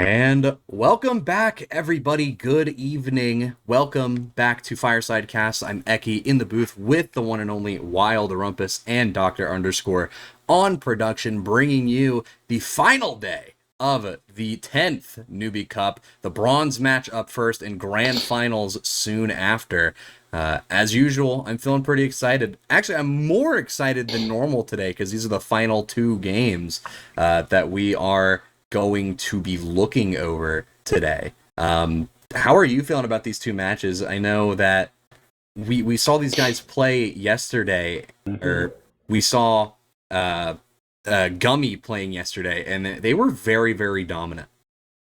And welcome back, everybody. Good evening. Welcome back to Fireside Casts. I'm Eki in the booth with the one and only Wild Rumpus and Dr. Underscore on production, bringing you the final day of the 10th Newbie Cup. The bronze match up first and grand finals soon after. As usual, I'm feeling pretty excited. Actually, I'm more excited than normal today because these are the final two games that we are going to be looking over today. How are you feeling about these two matches? I know that we saw these guys play yesterday, or we saw Gummy playing yesterday, and they were very, very dominant.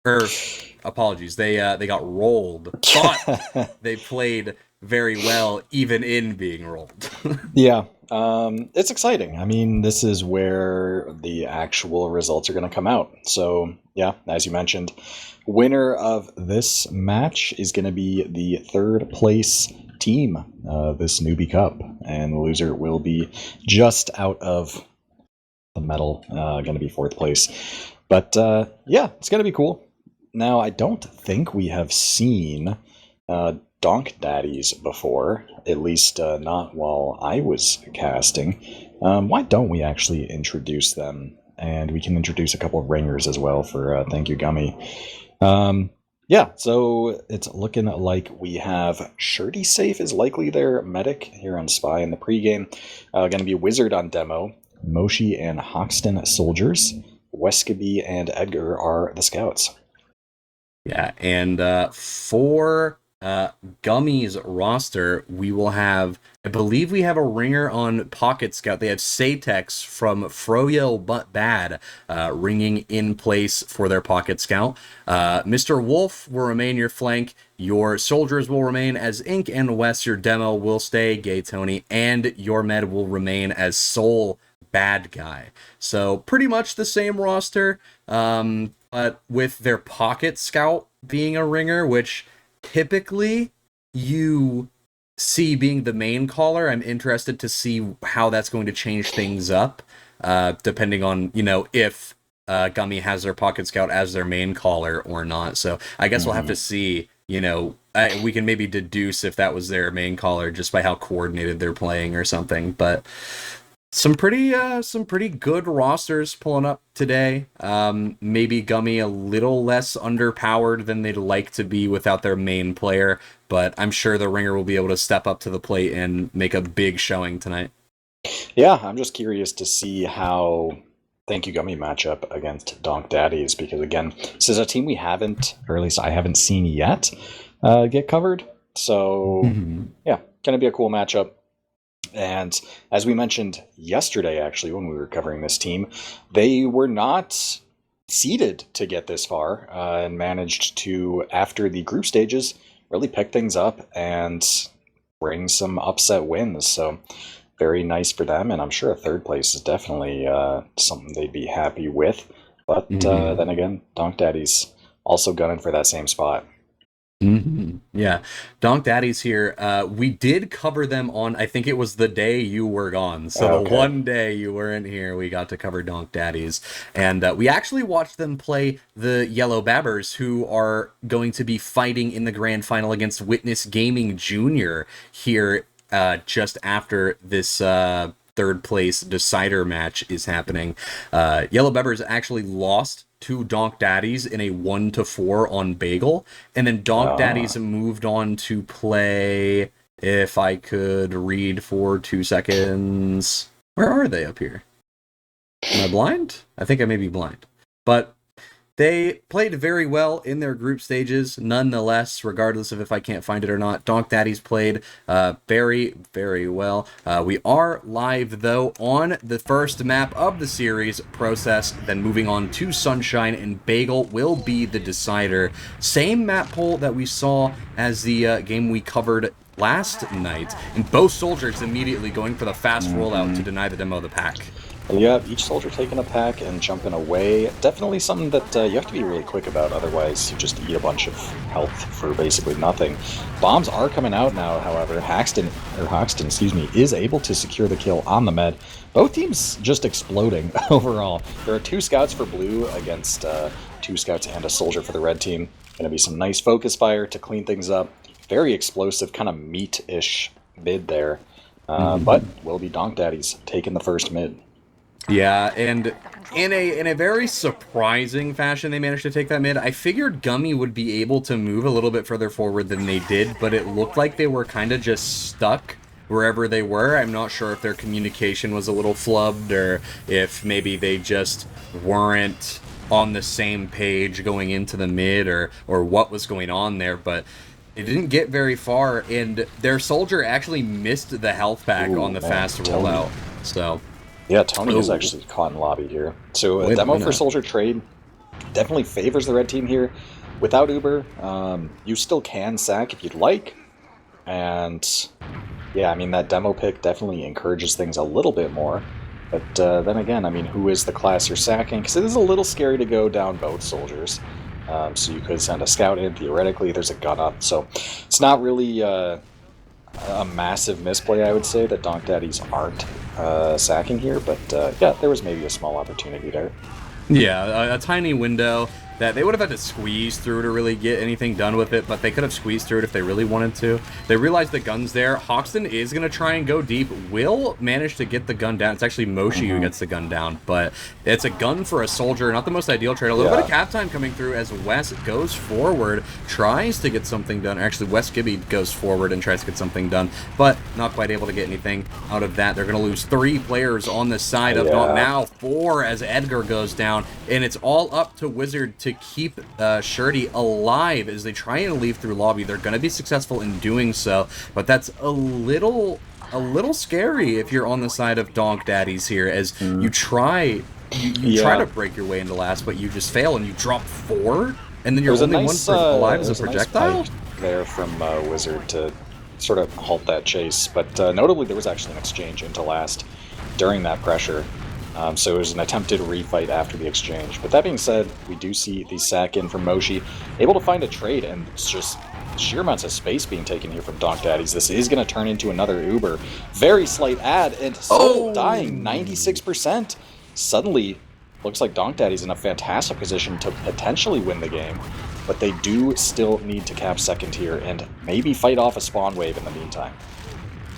Apologies, they got rolled, but they played very well, even in being rolled. Yeah, it's exciting. I mean, this is where the actual results are going to come out. So, yeah, as you mentioned, winner of this match is going to be the third place team of this Newbie Cup, and the loser will be just out of the medal, going to be fourth place. But, yeah, it's going to be cool. Now, I don't think we have seen Donk Daddies before, at least not while I was casting. Why don't we actually introduce them? And we can introduce a couple of ringers as well for Thank You Gummy. Yeah, so it's looking like we have Shirty Safe is likely their medic here on Spy in the pregame. Going to be Wizard on demo. Moshi and Hoxton soldiers. Weskaby and Edgar are the scouts. Yeah, and for Gummy's roster, we will have, I believe we have a ringer on Pocket Scout. They have Satex from Froyo But Bad ringing in place for their Pocket Scout. Mr. Wolf will remain your flank. Your soldiers will remain as Ink and Wes. Your demo will stay Gay Tony, and your med will remain as Soul Bad Guy. So pretty much the same roster, but with their Pocket Scout being a ringer, which typically you see being the main caller. I'm interested to see how that's going to change things up, depending on, if Gummy has their Pocket Scout as their main caller or not. So I guess we'll have to see, we can maybe deduce if that was their main caller just by how coordinated they're playing or something. But some pretty good rosters pulling up today. Maybe Gummy a little less underpowered than they'd like to be without their main player, but I'm sure the ringer will be able to step up to the plate and make a big showing tonight. Yeah, I'm just curious to see how Thank You Gummy match up against Donk Daddies, because again, this is a team we haven't, or at least I haven't seen yet, get covered. So yeah, gonna be a cool matchup. And as we mentioned yesterday, actually, when we were covering this team, they were not seeded to get this far and managed to, after the group stages, really pick things up and bring some upset wins. So very nice for them. And I'm sure a third place is definitely something they'd be happy with. But then again, Donk Daddies also gunning for that same spot. Yeah, Donk Daddies here. We did cover them on, I think it was the day you were gone. So the one day you weren't here, we got to cover Donk Daddies. And we actually watched them play the Yellow Babbers, who are going to be fighting in the grand final against Witness Gaming Jr. here just after this third place decider match is happening. Yellow Babbers actually lost to Donk Daddies in a 1-4 on Bagel, and then Donk Daddies moved on to play, if I could read for 2 seconds. Where are they up here? Am I blind? I think I may be blind. But they played very well in their group stages, nonetheless, regardless of if I can't find it or not. Donk Daddies played very, very well. We are live, though, on the first map of the series, Process, then moving on to Sunshine, and Bagel will be the decider. Same map poll that we saw as the game we covered last night, and both soldiers immediately going for the fast rollout to deny the demo of the pack. Yeah, each soldier taking a pack and jumping away. Definitely something that you have to be really quick about, otherwise you just eat a bunch of health for basically nothing. Bombs are coming out now, however. Hoxton, excuse me, is able to secure the kill on the med. Both teams just exploding overall. There are 2 scouts for blue against 2 scouts and a soldier for the red team. Gonna be some nice focus fire to clean things up. Very explosive, kind of meat-ish mid there. But will be Donk Daddies taking the first mid. Yeah, and in a very surprising fashion, they managed to take that mid. I figured Gummy would be able to move a little bit further forward than they did, but it looked like they were kind of just stuck wherever they were. I'm not sure if their communication was a little flubbed, or if maybe they just weren't on the same page going into the mid, or what was going on there, but they didn't get very far, and their soldier actually missed the health pack on the fast rollout, so... Yeah, Tony is actually caught in lobby here. So a demo for Soldier Trade definitely favors the red team here. Without Uber, you still can sack if you'd like. And yeah, I mean, that demo pick definitely encourages things a little bit more. But then again, I mean, who is the class you're sacking? Because it is a little scary to go down both soldiers. So you could send a scout in, theoretically, there's a gun up. So it's not really... a massive misplay, I would say, that Donk Daddies aren't sacking here, but yeah, there was maybe a small opportunity there. Yeah, a tiny window that they would have had to squeeze through to really get anything done with it, but they could have squeezed through it if they really wanted to. They realized the gun's there. Hoxton is going to try and go deep. Will manage to get the gun down. It's actually Moshi who gets the gun down, but it's a gun for a soldier. Not the most ideal trade. A little bit of cap time coming through as Wes goes forward, tries to get something done. Actually, Wes Gibby goes forward and tries to get something done, but not quite able to get anything out of that. They're going to lose 3 players on the side of now 4 as Edgar goes down, and it's all up to Wizard to keep Shirty alive as they try and leave through lobby. They're going to be successful in doing so, but that's a little scary if you're on the side of Donk Daddies here, as you try to break your way into last, but you just fail and you drop 4, and then you're only one alive as a projectile. Nice there from Wizard to sort of halt that chase, but notably there was actually an exchange into last during that pressure. So it was an attempted refight after the exchange. But that being said, we do see the sack in from Moshi, able to find a trade, and it's just sheer amounts of space being taken here from Donk Daddies. This is going to turn into another Uber. Very slight ad, and Soul dying 96%. Suddenly, looks like Donk Daddies in a fantastic position to potentially win the game, but they do still need to cap second here and maybe fight off a spawn wave in the meantime.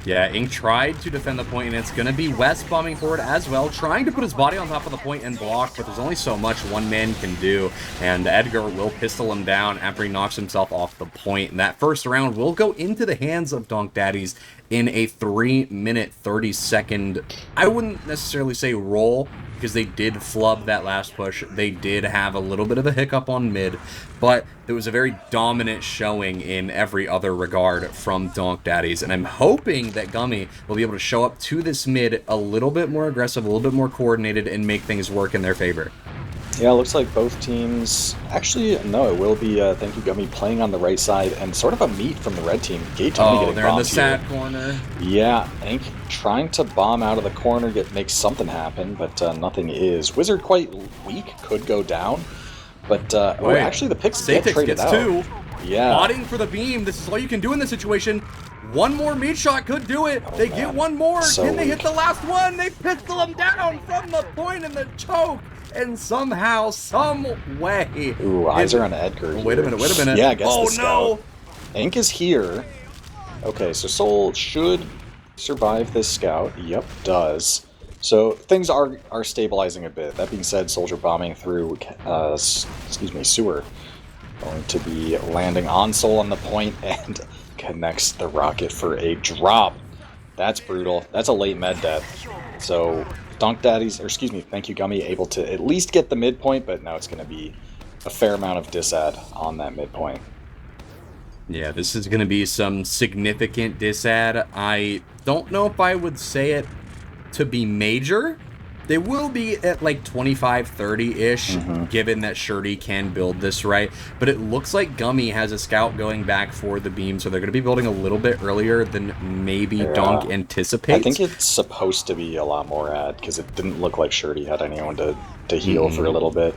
Yeah, Ink tried to defend the point, and it's going to be Wes bombing forward as well, trying to put his body on top of the point and block, but there's only so much one man can do, and Edgar will pistol him down after he knocks himself off the point. And that first round will go into the hands of Donk Daddies in a 3-minute, 30-second, I wouldn't necessarily say roll, because they did flub that last push. They did have a little bit of a hiccup on mid, but there was a very dominant showing in every other regard from Donk Daddies, and I'm hoping that Gummy will be able to show up to this mid a little bit more aggressive, a little bit more coordinated, and make things work in their favor. Yeah, it looks like both teams... Actually, no, it will be, thank you, Gummy, playing on the right side, and sort of a meet from the red team. Gate Tony getting they're in the bombed sad here. corner. Yeah, Ink trying to bomb out of the corner, make something happen, but nothing is. Wizard quite weak, could go down, but actually the picks get traded out. 2. Yeah. Botting for the beam. This is all you can do in this situation. One more meat shot could do it. They get one more. Can they hit the last one? They pistol him down from the point in the choke. And somehow, some way... Ooh, eyes are on Edgar here. Wait a minute. Yeah, I guess the scout. No! Ink is here. Okay, so Soul should survive this scout. Yep, does. So things are stabilizing a bit. That being said, Soldier bombing through, sewer. Going to be landing on Soul on the point and connects the rocket for a drop. That's brutal. That's a late med death. So... Donk Daddies, thank you, Gummy, able to at least get the midpoint, but now it's going to be a fair amount of disad on that midpoint. Yeah, this is going to be some significant disad. I don't know if I would say it to be major, They will be at like 25, 30-ish, given that Shirty can build this right. But it looks like Gummy has a scout going back for the beam, so they're going to be building a little bit earlier than maybe Donk anticipates. I think it's supposed to be a lot more ad, because it didn't look like Shirty had anyone to heal for a little bit.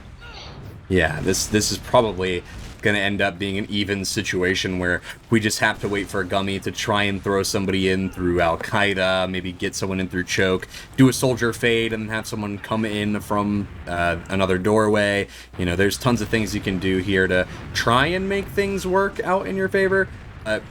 Yeah, this is probably going to end up being an even situation where we just have to wait for Gummy to try and throw somebody in through Al-Qaeda, maybe get someone in through choke, do a soldier fade, and then have someone come in from another doorway. You know, there's tons of things you can do here to try and make things work out in your favor.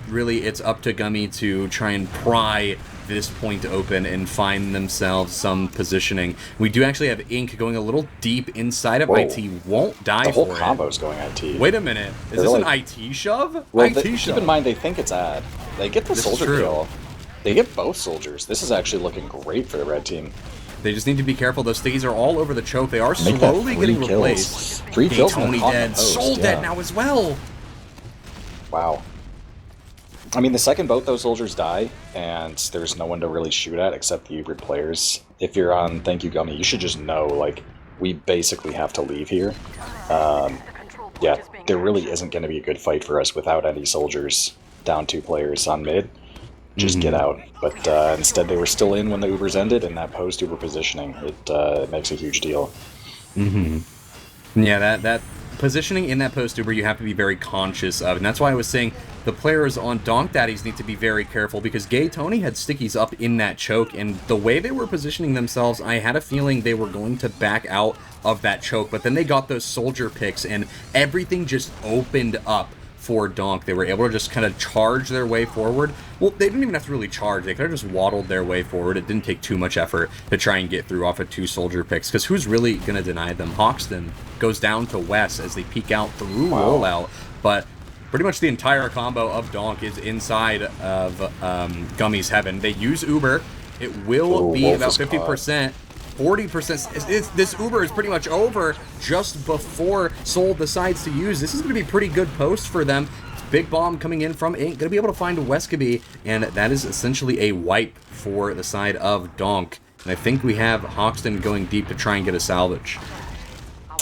Really, it's up to Gummy to try and pry this point open and find themselves some positioning. We do actually have Ink going a little deep inside of IT. Won't die for it. The whole combo's going IT. Wait a minute. Is this an IT shove? Well, IT shove. Keep in mind, they think it's ad. They get the soldier kill. They get both soldiers. This is actually looking great for the red team. They just need to be careful. Those stickies are all over the choke. They are slowly getting replaced. 3 kills. Tony dead. Soul dead now as well. Wow. I mean, the second both those soldiers die, and there's no one to really shoot at except the Ubered players. If you're on Thank You Gummy, you should just know, like, we basically have to leave here. Yeah, there really isn't going to be a good fight for us without any soldiers down 2 players on mid. Just get out. But instead, they were still in when the Ubers ended, and that post-Uber positioning, it makes a huge deal. Yeah, that positioning in that post-Uber you have to be very conscious of, and that's why I was saying the players on Donk Daddies need to be very careful, because Gay Tony had stickies up in that choke, and the way they were positioning themselves, I had a feeling they were going to back out of that choke, but then they got those soldier picks, and everything just opened up for Donk. They were able to just kind of charge their way forward. Well, they didn't even have to really charge. They could have just waddled their way forward. It didn't take too much effort to try and get through off of 2 soldier picks, because who's really going to deny them? Hoxton goes down to West as they peek out through rollout, but pretty much the entire combo of Donk is inside of Gummy's heaven. They use Uber. It will be about 50%. 40%. This Uber is pretty much over just before Soul decides to use. This is going to be pretty good post for them. It's Big Bomb coming in from Ink. Going to be able to find Weskaby, and that is essentially a wipe for the side of Donk. And I think we have Hoxton going deep to try and get a salvage.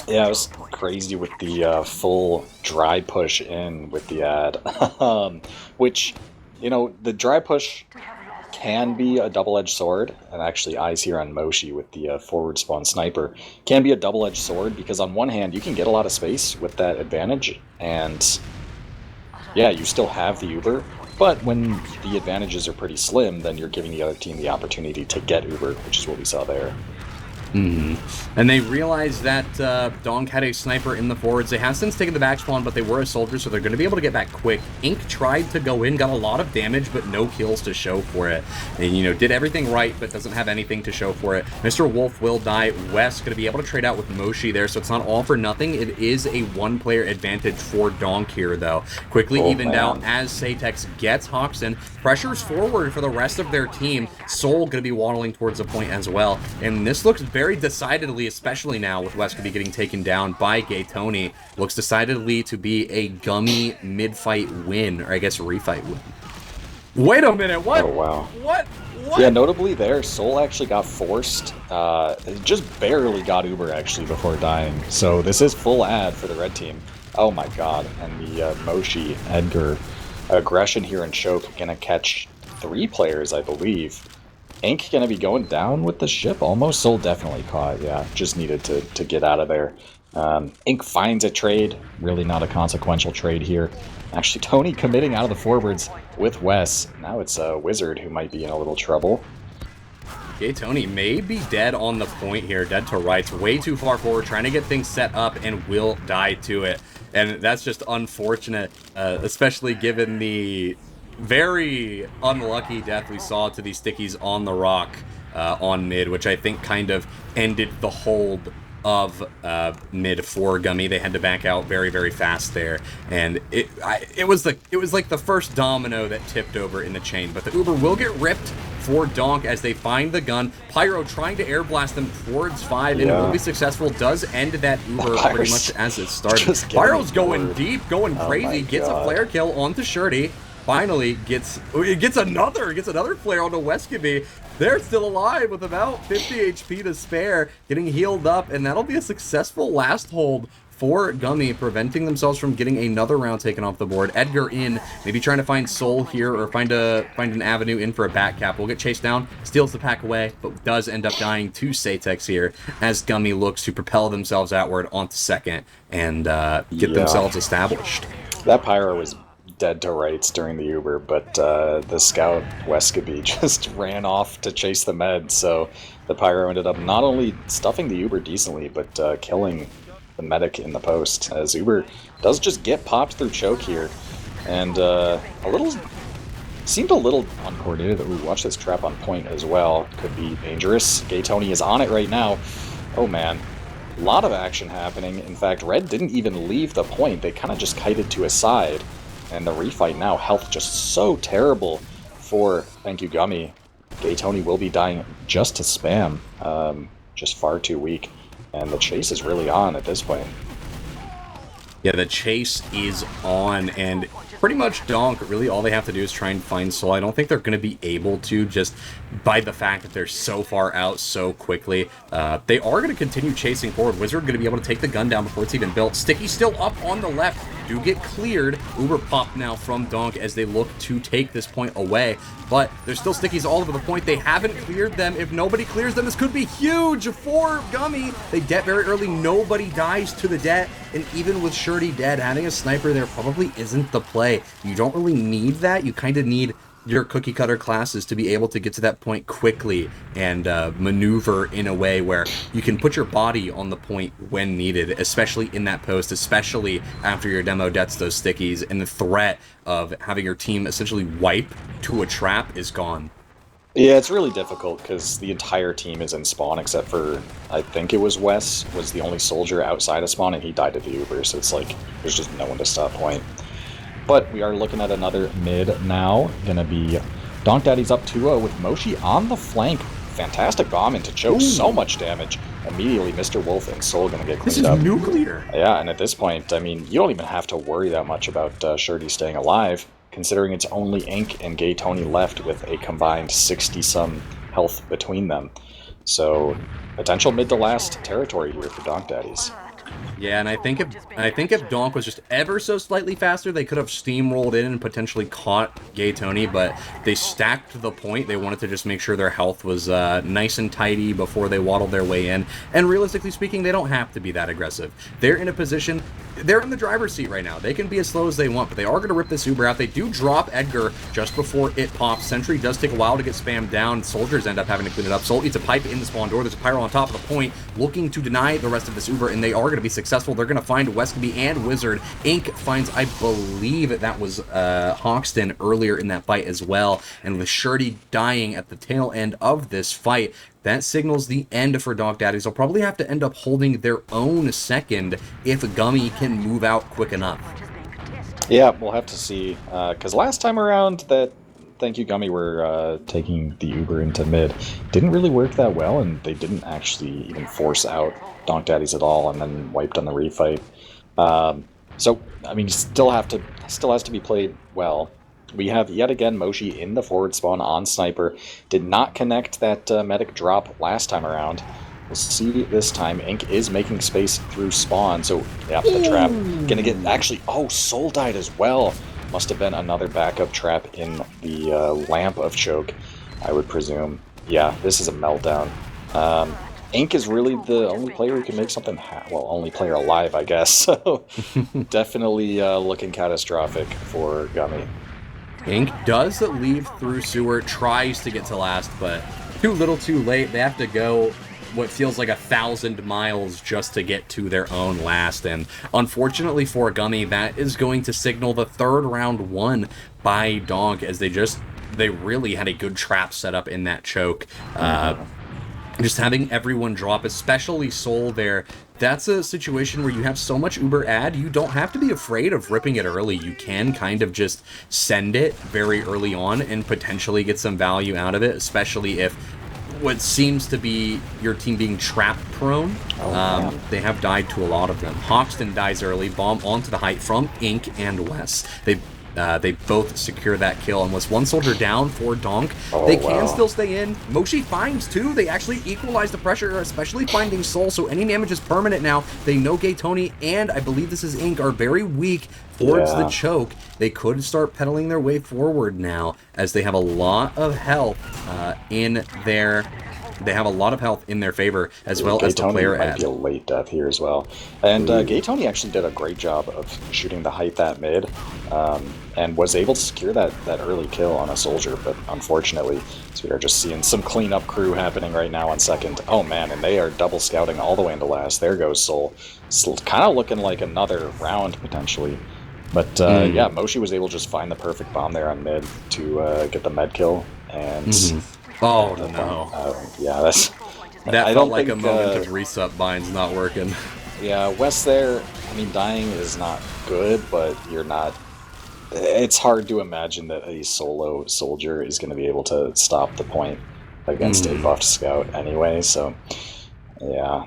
Yeah, it was crazy with the full dry push in with the ad. Which, you know, the dry push can be a double-edged sword, and actually eyes here on Moshi with the forward spawn sniper, can be a double-edged sword, because on one hand you can get a lot of space with that advantage, and yeah, you still have the Uber, but when the advantages are pretty slim, then you're giving the other team the opportunity to get Uber, which is what we saw there. And they realized that Donk had a sniper in the forwards. They have since taken the back spawn, but they were a soldier, so they're going to be able to get back quick. Ink tried to go in, got a lot of damage, but no kills to show for it. And, you know, did everything right, but doesn't have anything to show for it. Mr. Wolf will die. West going to be able to trade out with Moshi there, so it's not all for nothing. It is a 1-player advantage for Donk here, though. Quickly evened out as Satex gets Hoxton. Pressures forward for the rest of their team. Soul going to be waddling towards the point as well. And this looks very decidedly, especially now with Weskaby getting taken down by Gay Tony, looks decidedly to be a Gummy mid-fight win, or I guess refight win. Wait a minute, what? Oh, wow. What? Yeah, notably there, Soul actually got forced. Just barely got Uber, actually, before dying. So this is full ad for the red team. Oh my god. And the Moshi, Edgar aggression here in choke, gonna catch 3 players, I believe. Ink gonna be going down with the ship almost. Soul definitely caught, yeah. Just needed to get out of there. Ink finds a trade. Really not a consequential trade here. Actually, Tony committing out of the forwards with Wes. Now it's a Wizard who might be in a little trouble. Okay, Tony may be dead on the point here. Dead to rights. Way too far forward. Trying to get things set up and will die to it. And that's just unfortunate, especially given the very unlucky death we saw to these stickies on the rock on mid, which I think kind of ended the hold of mid for Gummy. They had to back out very, very fast there, and it was like the first domino that tipped over in the chain. But the Uber will get ripped for Donk as they find the gun. Pyro trying to air blast them towards 5, and it will be successful. Does end that Uber pretty much as it started. Pyro's going deep, going crazy, gets a flare kill onto Shirty. Finally gets another flare onto Weskaby. They're still alive with about 50 HP to spare, getting healed up, and that'll be a successful last hold for Gummy, preventing themselves from getting another round taken off the board. Edgar in, maybe trying to find Soul here or find an avenue in for a back cap. Will get chased down, steals the pack away, but does end up dying to Satex here as Gummy looks to propel themselves outward onto second and get themselves established. That Pyro was dead to rights during the Uber, but the scout Weskaby just ran off to chase the med, so the Pyro ended up not only stuffing the Uber decently, but killing the medic in the post, as Uber does just get popped through choke here, and seemed a little uncoordinated. Ooh, watch this trap on point as well. Could be dangerous. Gay Tony is on it right now. Oh man, a lot of action happening. In fact, Red didn't even leave the point. They kind of just kited to his side, and the refight now, health just so terrible for Thank You Gummy. Gay Tony will be dying just to spam. Just far too weak. And the chase is really on at this point. Yeah, the chase is on, and pretty much Donk, really all they have to do is try and find Soul. I don't think they're going to be able to, just by the fact that they're so far out so quickly. They are going to continue chasing forward. Wizard going to be able to take the gun down before it's even built. Sticky still up on the left. Do get cleared. Uber pop now from Donk as they look to take this point away. But there's still Stickies all over the point. They haven't cleared them. If nobody clears them, this could be huge for Gummy. They det very early. Nobody dies to the det. And even with Shirty dead, having a sniper there probably isn't the play. You don't really need that. You kind of need your cookie cutter classes to be able to get to that point quickly and maneuver in a way where you can put your body on the point when needed, especially in that post, especially after your demo dets those stickies, and the threat of having your team essentially wipe to a trap is gone. Yeah, it's really difficult because the entire team is in spawn except for, I think it was Wes, was the only soldier outside of spawn, and he died at the Uber, so it's like there's just no one to stop point. But we are looking at another mid now. Gonna be Donk Daddies up 2-0 with Moshi on the flank. Fantastic bomb into choke, so much damage. Immediately, Mr. Wolf and Soul gonna get cleaned up. This is nuclear. Yeah, and at this point, I mean, you don't even have to worry that much about Shirty staying alive, considering it's only Ink and Gay Tony left with a combined 60-some health between them. So, potential mid to last territory here for Donk Daddies. Yeah, and I think if Donk was just ever so slightly faster, they could have steamrolled in and potentially caught Gay Tony, but they stacked the point. They wanted to just make sure their health was nice and tidy before they waddled their way in. And realistically speaking, they don't have to be that aggressive. They're in a position, they're in the driver's seat right now. They can be as slow as they want, but they are going to rip this Uber out. They do drop Edgar just before it pops. Sentry does take a while to get spammed down. Soldiers end up having to clean it up. Soul eats a pipe in the spawn door. There's a Pyro on top of the point looking to deny the rest of this Uber, and they are going to be successful. They're going to find Weskaby and Wizard. Ink finds, I believe that was Hoxton earlier in that fight as well, and with Shirty dying at the tail end of this fight, that signals the end for Donk Daddies. They'll probably have to end up holding their own second if Gummy can move out quick enough. Yeah, we'll have to see, because last time around that Thank You Gummy were taking the Uber into mid didn't really work that well, and they didn't actually even force out Donk Daddies at all, and then wiped on the refight. So I mean, still has to be played well. We have yet again Moshi in the forward spawn on sniper. Did not connect that medic drop last time around. We'll see this time. Ink is making space through spawn, so yeah, the trap gonna get actually. Oh, Soul died as well. Must have been another backup trap in the lamp of choke, I would presume. Yeah, this is a meltdown. Ink is really the only player who can make something, well, only player alive, I guess. So definitely looking catastrophic for Gummy. Ink does leave through sewer, tries to get to last, but too little too late. They have to go what feels like 1,000 miles just to get to their own last, and unfortunately for Gummy, that is going to signal the third round won by Donk, as they really had a good trap set up in that choke. Just having everyone drop, especially Soul there, that's a situation where you have so much Uber ad, you don't have to be afraid of ripping it early. You can kind of just send it very early on and potentially get some value out of it, especially if what seems to be your team being trap prone. They have died to a lot of them. Hoxton dies early, bomb onto the height from Ink and Wes. They They both secure that kill, and with one soldier down for Donk, they can still stay in. Moshi finds two. They actually equalize the pressure, especially finding Soul, so any damage is permanent now. They know Gay Tony and I believe this is Ink are very weak towards the choke. They could start pedaling their way forward now, as they have a lot of health in their... They have a lot of health in their favor, as well as the player might be a late death here as well. And Gay Tony actually did a great job of shooting the height that mid, and was able to secure that early kill on a soldier, but unfortunately, so we are just seeing some cleanup crew happening right now on second. Oh man, and they are double scouting all the way into last. There goes Soul. Kind of looking like another round, potentially. But yeah, Moshi was able to just find the perfect bomb there on mid to get the med kill, and... Oh no! Yeah, that's... That felt like a moment of reset binds not working. Yeah, West there, I mean, dying is not good, but you're not... It's hard to imagine that a solo soldier is going to be able to stop the point against a buffed scout anyway, so... Yeah.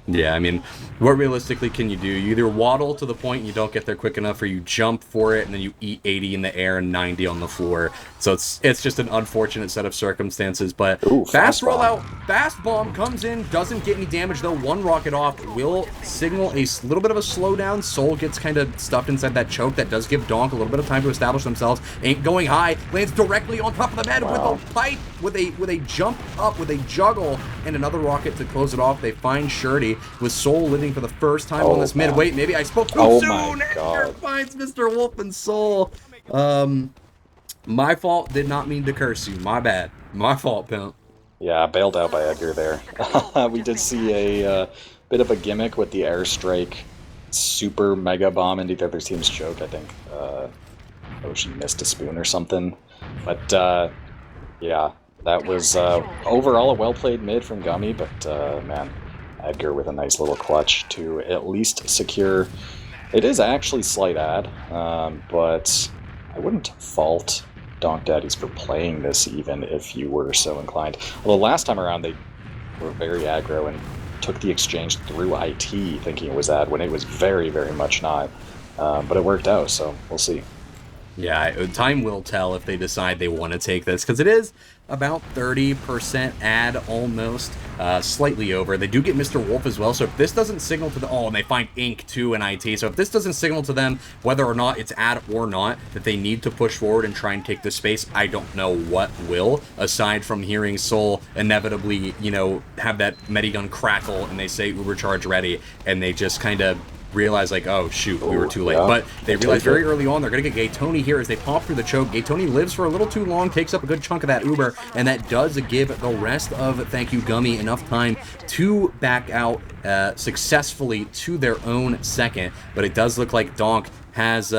Yeah, I mean, what realistically can you do? You either waddle to the point and you don't get there quick enough, or you jump for it and then you eat 80 in the air and 90 on the floor. So it's just an unfortunate set of circumstances. But fast rollout, fast bomb comes in, doesn't get any damage though. One rocket off will signal a little bit of a slowdown. Soul gets kind of stuffed inside that choke. That does give Donk a little bit of time to establish themselves. Ain't going high, lands directly on top of the med with a fight, with a jump up, with a juggle, and another rocket to close it off. They find Shirty with Soul living for the first time on this mid. Wait, maybe I spoke too soon. Edgar finds Mr. Wolf and Soul. My fault, did not mean to curse you. My bad. My fault, pimp. Yeah, bailed out by Edgar there. We did see a bit of a gimmick with the airstrike super mega bomb into the other team's choke, I think. She missed a spoon or something. But, yeah, that was overall a well-played mid from Gummy, but, man, Edgar with a nice little clutch to at least secure... It is actually slight ad, but I wouldn't fault Donk Daddies for playing this even if you were so inclined. Although last time around they were very aggro and took the exchange through IT thinking it was ad when it was very, very much not. But it worked out, so we'll see. Yeah, time will tell if they decide they want to take this, because it is about 30% ad almost, slightly over. They do get Mr. Wolf as well, so if this doesn't signal to the... Oh, and they find Ink too in IT, so if this doesn't signal to them whether or not it's ad or not, that they need to push forward and try and take this space, I don't know what will, aside from hearing Soul inevitably, you know, have that medigun crackle, and they say Uber charge ready, and they just kind of realize like, oh shoot, we were too late. But they realize very early on they're gonna get Gay Tony here as they pop through the choke. Gay Tony lives for a little too long, takes up a good chunk of that Uber, and that does give the rest of Thank You Gummy enough time to back out successfully to their own second. But it does look like Donk has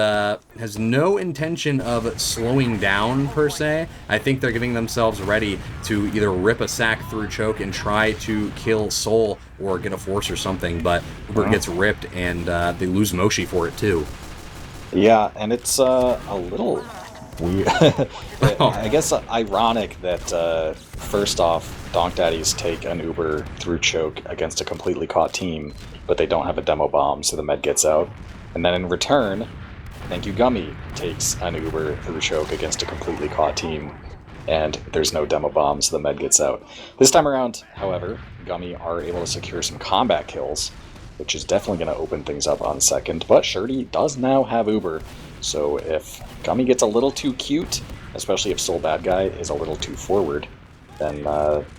no intention of slowing down per se. I think they're getting themselves ready to either rip a sack through choke and try to kill Soul or get a force or something, but Uber gets ripped and they lose Moshi for it too. Yeah, and it's a little weird. I guess ironic that first off, Donk Daddies take an Uber through choke against a completely caught team, but they don't have a demo bomb, so the med gets out. And then in return, Thank You Gummy takes an Uber through choke against a completely caught team, and there's no demo bomb, so the med gets out. This time around, however, Gummy are able to secure some combat kills, which is definitely going to open things up on second, but Shirty does now have Uber, so if Gummy gets a little too cute, especially if Soul Bad Guy is a little too forward, then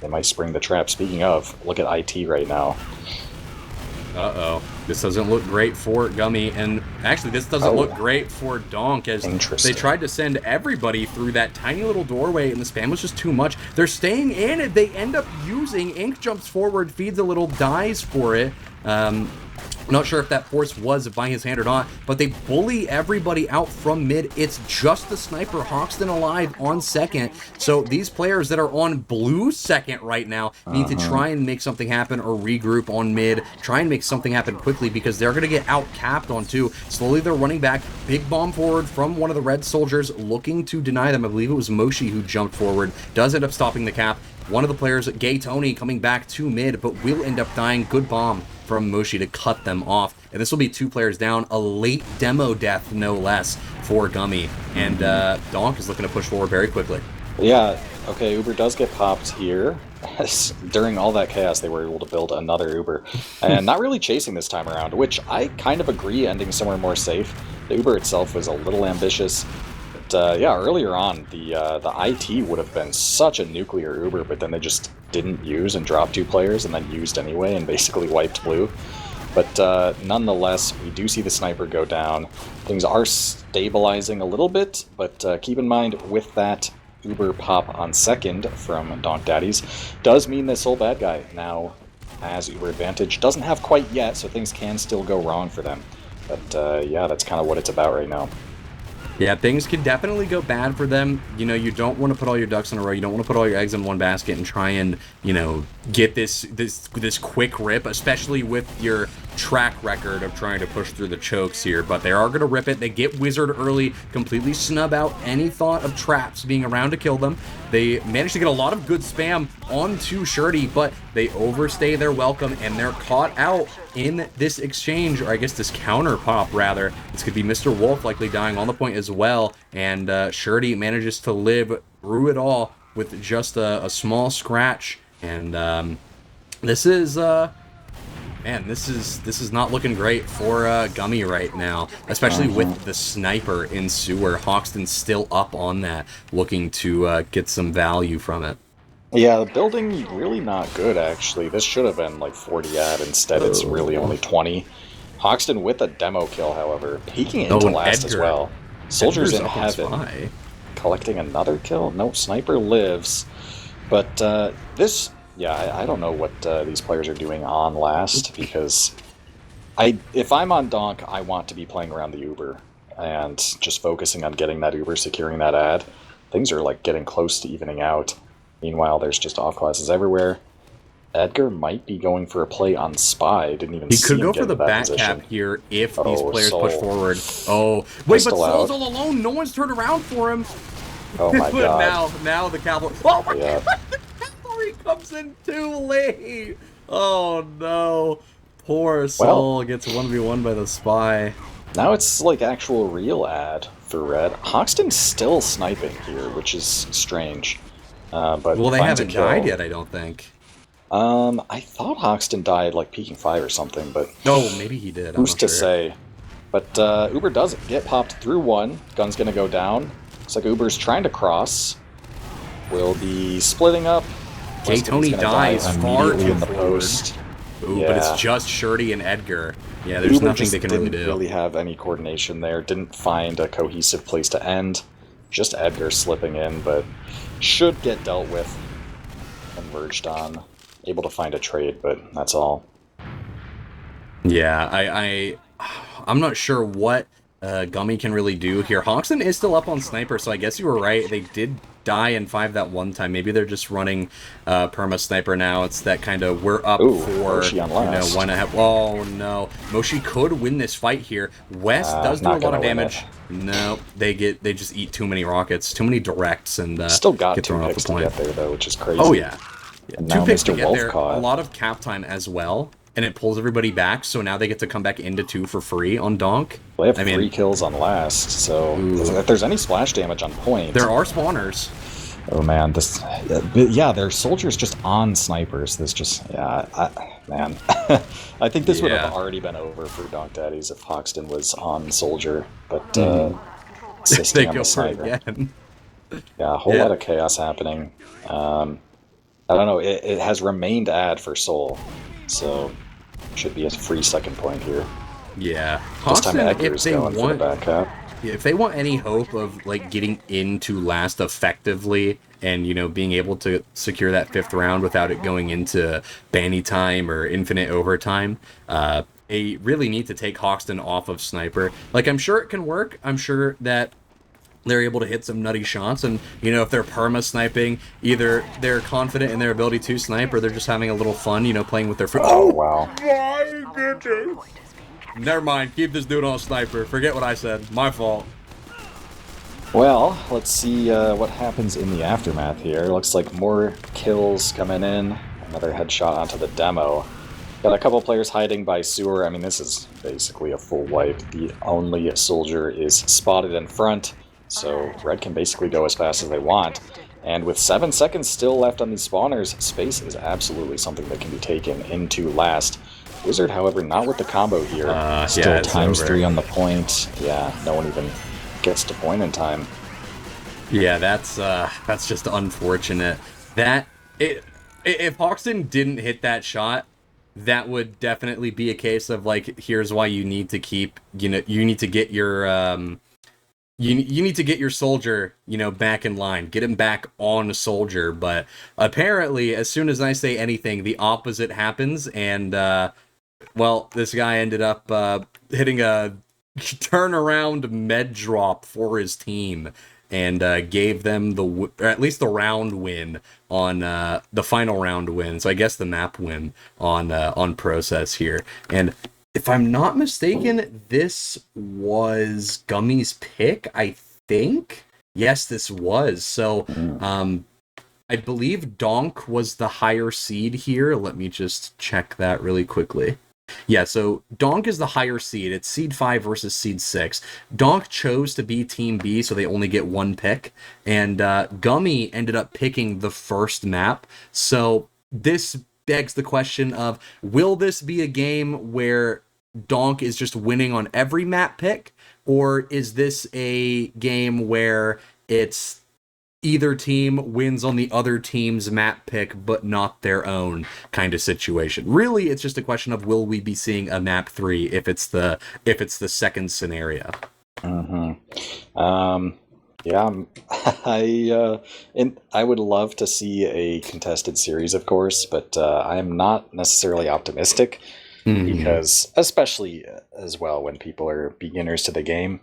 they might spring the trap. Speaking of, look at IT right now. Uh-oh. This doesn't look great for Gummy, and actually this doesn't look great for Donk, as they tried to send everybody through that tiny little doorway, and the spam was just too much. They're staying in it. They end up using... Ink jumps forward, feeds a little, dies for it. I'm not sure if that force was by his hand or not, but they bully everybody out from mid. It's just the sniper, Hoxton alive on second. So these players that are on blue second right now need to try and make something happen or regroup on mid. Try and make something happen quickly because they're going to get out-capped on two. Slowly they're running back. Big bomb forward from one of the red soldiers looking to deny them. I believe it was Moshi who jumped forward. Does end up stopping the cap. One of the players, Gay Tony, coming back to mid, but will end up dying. Good bomb from Moshi to cut them off. And this will be 2 players down, a late demo death, no less, for Gummy. And Donk is looking to push forward very quickly. Yeah, okay, Uber does get popped here. During all that chaos, they were able to build another Uber. And not really chasing this time around, which I kind of agree, ending somewhere more safe. The Uber itself was a little ambitious. But yeah, earlier on, the IT would have been such a nuclear Uber, but then they just didn't use and dropped 2 players and then used anyway and basically wiped blue. But nonetheless, we do see the sniper go down. Things are stabilizing a little bit, but keep in mind with that Uber pop on second from Donk Daddies does mean this whole bad guy now has Uber advantage. Doesn't have quite yet, so things can still go wrong for them. But yeah, that's kind of what it's about right now. Yeah, things can definitely go bad for them. You know, you don't want to put all your ducks in a row. You don't want to put all your eggs in one basket and try and, you know, get this quick rip, especially with your track record of trying to push through the chokes here. But they are going to rip it. They get wizard early, completely snub out any thought of traps being around to kill them. They manage to get a lot of good spam onto Shirty, but they overstay their welcome and they're caught out in this exchange, or I guess this counter pop rather. This could be Mr. Wolf likely dying on the point as well, and Shirty manages to live through it all with just a small scratch. And this is man, this is not looking great for Gummy right now, especially with the sniper in sewer. Hoxton's still up on that, looking to get some value from it. Yeah, the building really not good, actually. This should have been like 40 ad. Instead, it's really only 20. Hoxton with a demo kill, however, peeking into last as well. Soldiers in heaven. Collecting another kill? Nope, sniper lives. But this... Yeah, I don't know what these players are doing on last, because if I'm on Donk, I want to be playing around the Uber and just focusing on getting that Uber, securing that ad. Things are like getting close to evening out. Meanwhile, there's just off classes everywhere. Edgar might be going for a play on Spy. Didn't even see him get in that position. He could go for the back cap here if these players push forward. Oh, wait, but Soul's all alone. No one's turned around for him. Oh my god. Now the Cavalry. Oh my god. The Cavalry comes in too late. Oh no. Poor Soul gets 1v1 by the Spy. Now it's like actual real ad for Red. Hoxton's still sniping here, which is strange. But well, they haven't died yet, I don't think. I thought Hoxton died like peeking 5 or something, but no, maybe he did. Who's to say? But Uber doesn't get popped through one. Gun's gonna go down. Looks like Uber's trying to cross. Will be splitting up. Tony dies far too in the post. Ooh, but it's just Shirty and Edgar. Yeah, there's nothing they can really do. Didn't really have any coordination there. Didn't find a cohesive place to end. Just Edgar slipping in, but should get dealt with and verged on. Able to find a trade, but that's all. Yeah, I'm not sure what Gummy can really do here. Hoxton is still up on Sniper, so I guess you were right. They did die in 5 that one time. Maybe they're just running Perma Sniper now. It's that kind of, we're up for, you know, 1.5. Oh, no. Moshi could win this fight here. West does do a lot of damage. No, they just eat too many rockets, too many directs, and still got get thrown 2 off picks the point. to get there, though, which is crazy. Oh, yeah. 2 picks to get there, caught. a lot of cap time as well, and it pulls everybody back, so now they get to come back into 2 for free on Donk. Well, they have 3 kills on last, so if there's any splash damage on point... There are spawners. Oh man, this... Yeah, their soldiers just on snipers. This just... Yeah, man. I think this would have already been over for Donk Daddies if Hoxton was on soldier, but... They go for it again. Yeah, a whole lot of chaos happening. I don't know, it has remained ad for Soul, so should be a free second point here. Yeah. This time Edgar's going for the back cap. If they want any hope of like getting into last effectively and, you know, being able to secure that 5th round without it going into banny time or infinite overtime, they really need to take Hoxton off of Sniper. Like, I'm sure it can work. I'm sure that they're able to hit some nutty shots, and, you know, if they're perma sniping, either they're confident in their ability to snipe, or they're just having a little fun, you know, playing with their friends. Oh, wow. My goodness. Never mind, keep this dude on Sniper. Forget what I said. My fault. Well, let's see what happens in the aftermath here. Looks like more kills coming in. Another headshot onto the demo. Got a couple players hiding by sewer. I mean, this is basically a full wipe. The only soldier is spotted in front, so red can basically go as fast as they want. And with 7 seconds still left on these spawners, space is absolutely something that can be taken into last. Wizard, however, not with the combo here. Still yeah, ×3 on the point. Yeah, no one even gets to point in time. Yeah, that's just unfortunate. That if Hoxton didn't hit that shot, that would definitely be a case of like, here's why you need to keep, you need to get your you need to get your soldier, back in line, get him back on a soldier. But apparently, as soon as I say anything, the opposite happens, and well, this guy ended up hitting a turnaround med drop for his team, and gave them at least the round win on the final round win. So I guess the map win on Process here. And if I'm not mistaken, this was Gummy's pick, I think. Yes, this was. So I believe Donk was the higher seed here. Let me just check that really quickly. Yeah, so Donk is the higher seed. It's seed 5 versus seed 6. Donk chose to be team B, so they only get one pick. And Gummy ended up picking the first map. So this begs the question of, will this be a game where Donk is just winning on every map pick? Or is this a game where it's either team wins on the other team's map pick, but not their own kind of situation? Really, it's just a question of, will we be seeing a map 3 if it's the second scenario? Yeah, I would love to see a contested series, of course, but I am not necessarily optimistic because, especially as well when people are beginners to the game,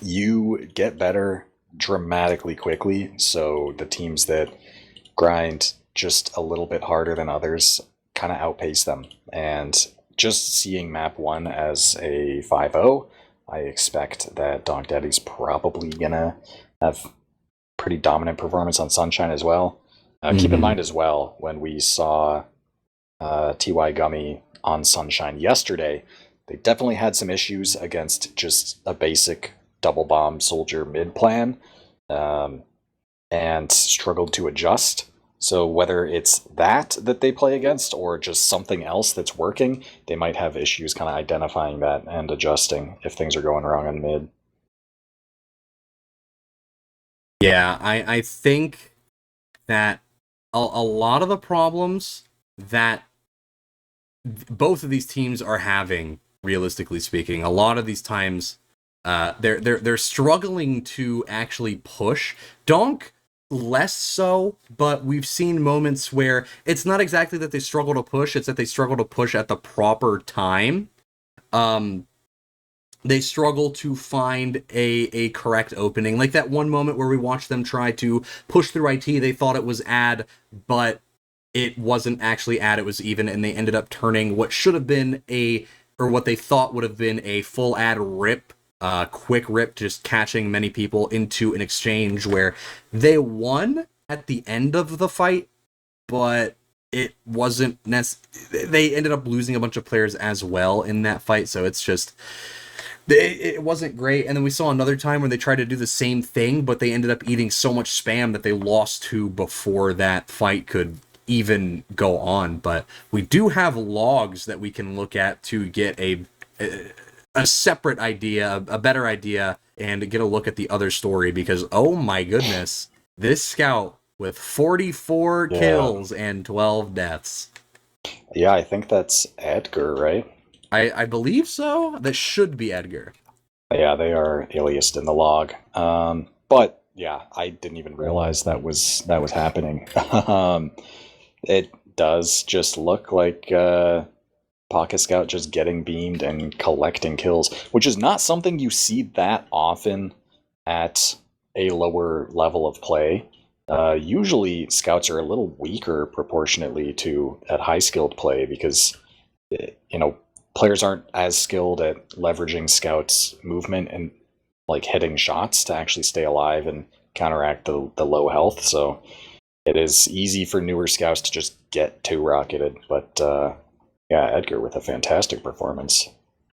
you get better dramatically quickly, so the teams that grind just a little bit harder than others kind of outpace them. And just seeing map 1 as a 5-0, I expect that Donk Daddy's probably gonna have pretty dominant performance on Sunshine as well. Keep in mind as well, when we saw TY Gummy on Sunshine yesterday, they definitely had some issues against just a basic double bomb soldier mid plan, and struggled to adjust. So whether it's that they play against or just something else that's working, they might have issues kind of identifying that and adjusting if things are going wrong on mid. Yeah, I think that a lot of the problems that both of these teams are having, realistically speaking, a lot of these times they're struggling to actually push. Donk less so, but we've seen moments where it's not exactly that they struggle to push, it's that they struggle to push at the proper time. They struggle to find a correct opening. Like that one moment where we watched them try to push through IT, they thought it was ad, but it wasn't actually ad, it was even, and they ended up turning what should have been what they thought would have been a full ad rip, quick rip, just catching many people, into an exchange where they won at the end of the fight, but it wasn't they ended up losing a bunch of players as well in that fight, so it's just, it wasn't great. And then we saw another time where they tried to do the same thing, but they ended up eating so much spam that they lost 2 before that fight could even go on. But we do have logs that we can look at to get a separate idea, a better idea, and get a look at the other story, because oh my goodness, this scout with 44 kills and 12 deaths. Yeah, I think that's Edgar, right? I believe so. That should be Edgar. Yeah, they are aliased in the log. But yeah, I didn't even realize that was happening. It does just look like Pocket Scout just getting beamed and collecting kills, which is not something you see that often at a lower level of play. Usually, Scouts are a little weaker proportionately to at high skilled play because players aren't as skilled at leveraging Scouts' movement and like hitting shots to actually stay alive and counteract the low health. So it is easy for newer Scouts to just get too rocketed. But Yeah, Edgar with a fantastic performance.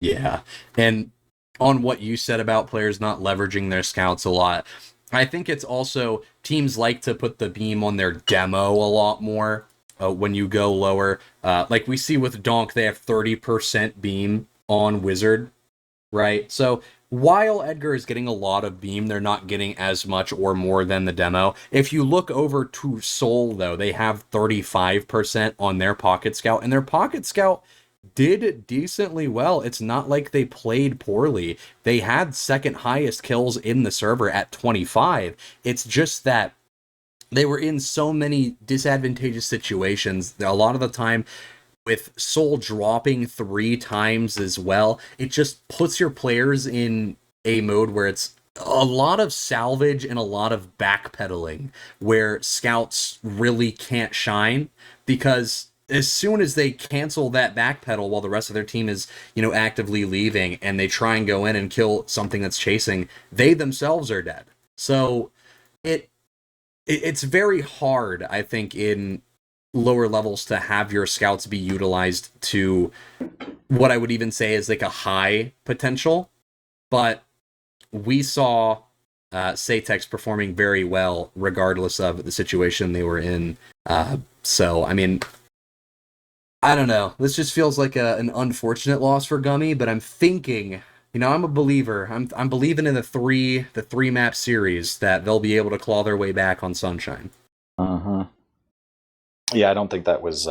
Yeah. And on what you said about players not leveraging their scouts a lot, I think it's also teams like to put the beam on their demo a lot more when you go lower. Like we see with Donk, they have 30% beam on Wizard, right? So while Edgar is getting a lot of beam, they're not getting as much or more than the demo. If you look over to Soul, though, they have 35% on their Pocket Scout, and their Pocket Scout did decently well. It's not like they played poorly. They had second highest kills in the server at 25. It's just that they were in so many disadvantageous situations. A lot of the time, with Soul dropping 3 times as well, it just puts your players in a mode where it's a lot of salvage and a lot of backpedaling, where scouts really can't shine, because as soon as they cancel that backpedal while the rest of their team is, actively leaving, and they try and go in and kill something that's chasing, they themselves are dead. So it's very hard, I think, in lower levels to have your scouts be utilized to what I would even say is like a high potential. But we saw Satex performing very well regardless of the situation they were in. So, I mean, I don't know. This just feels like an unfortunate loss for Gummy, but I'm thinking, I'm a believer. I'm believing in the three map series that they'll be able to claw their way back on Sunshine. Uh-huh. Yeah, I don't think that was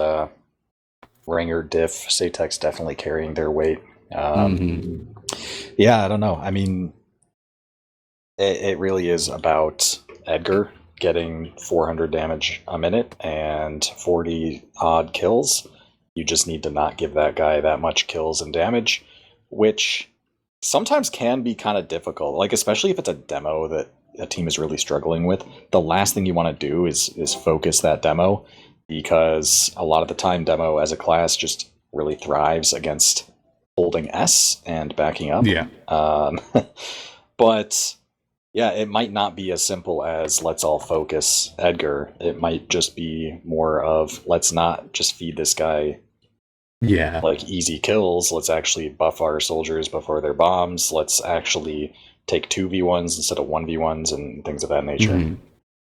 Ringer diff. Satex definitely carrying their weight. Yeah, I don't know. I mean, it really is about Edgar getting 400 damage a minute and 40 odd kills. You just need to not give that guy that much kills and damage, which sometimes can be kind of difficult. Like, especially if it's a demo that a team is really struggling with, the last thing you want to do is focus that demo, because a lot of the time demo as a class just really thrives against holding S and backing up. Yeah. But yeah, it might not be as simple as let's all focus Edgar. It might just be more of let's not just feed this guy like easy kills. Let's actually buff our soldiers before their bombs. Let's actually take 2v1s instead of 1v1s and things of that nature. Mm-hmm.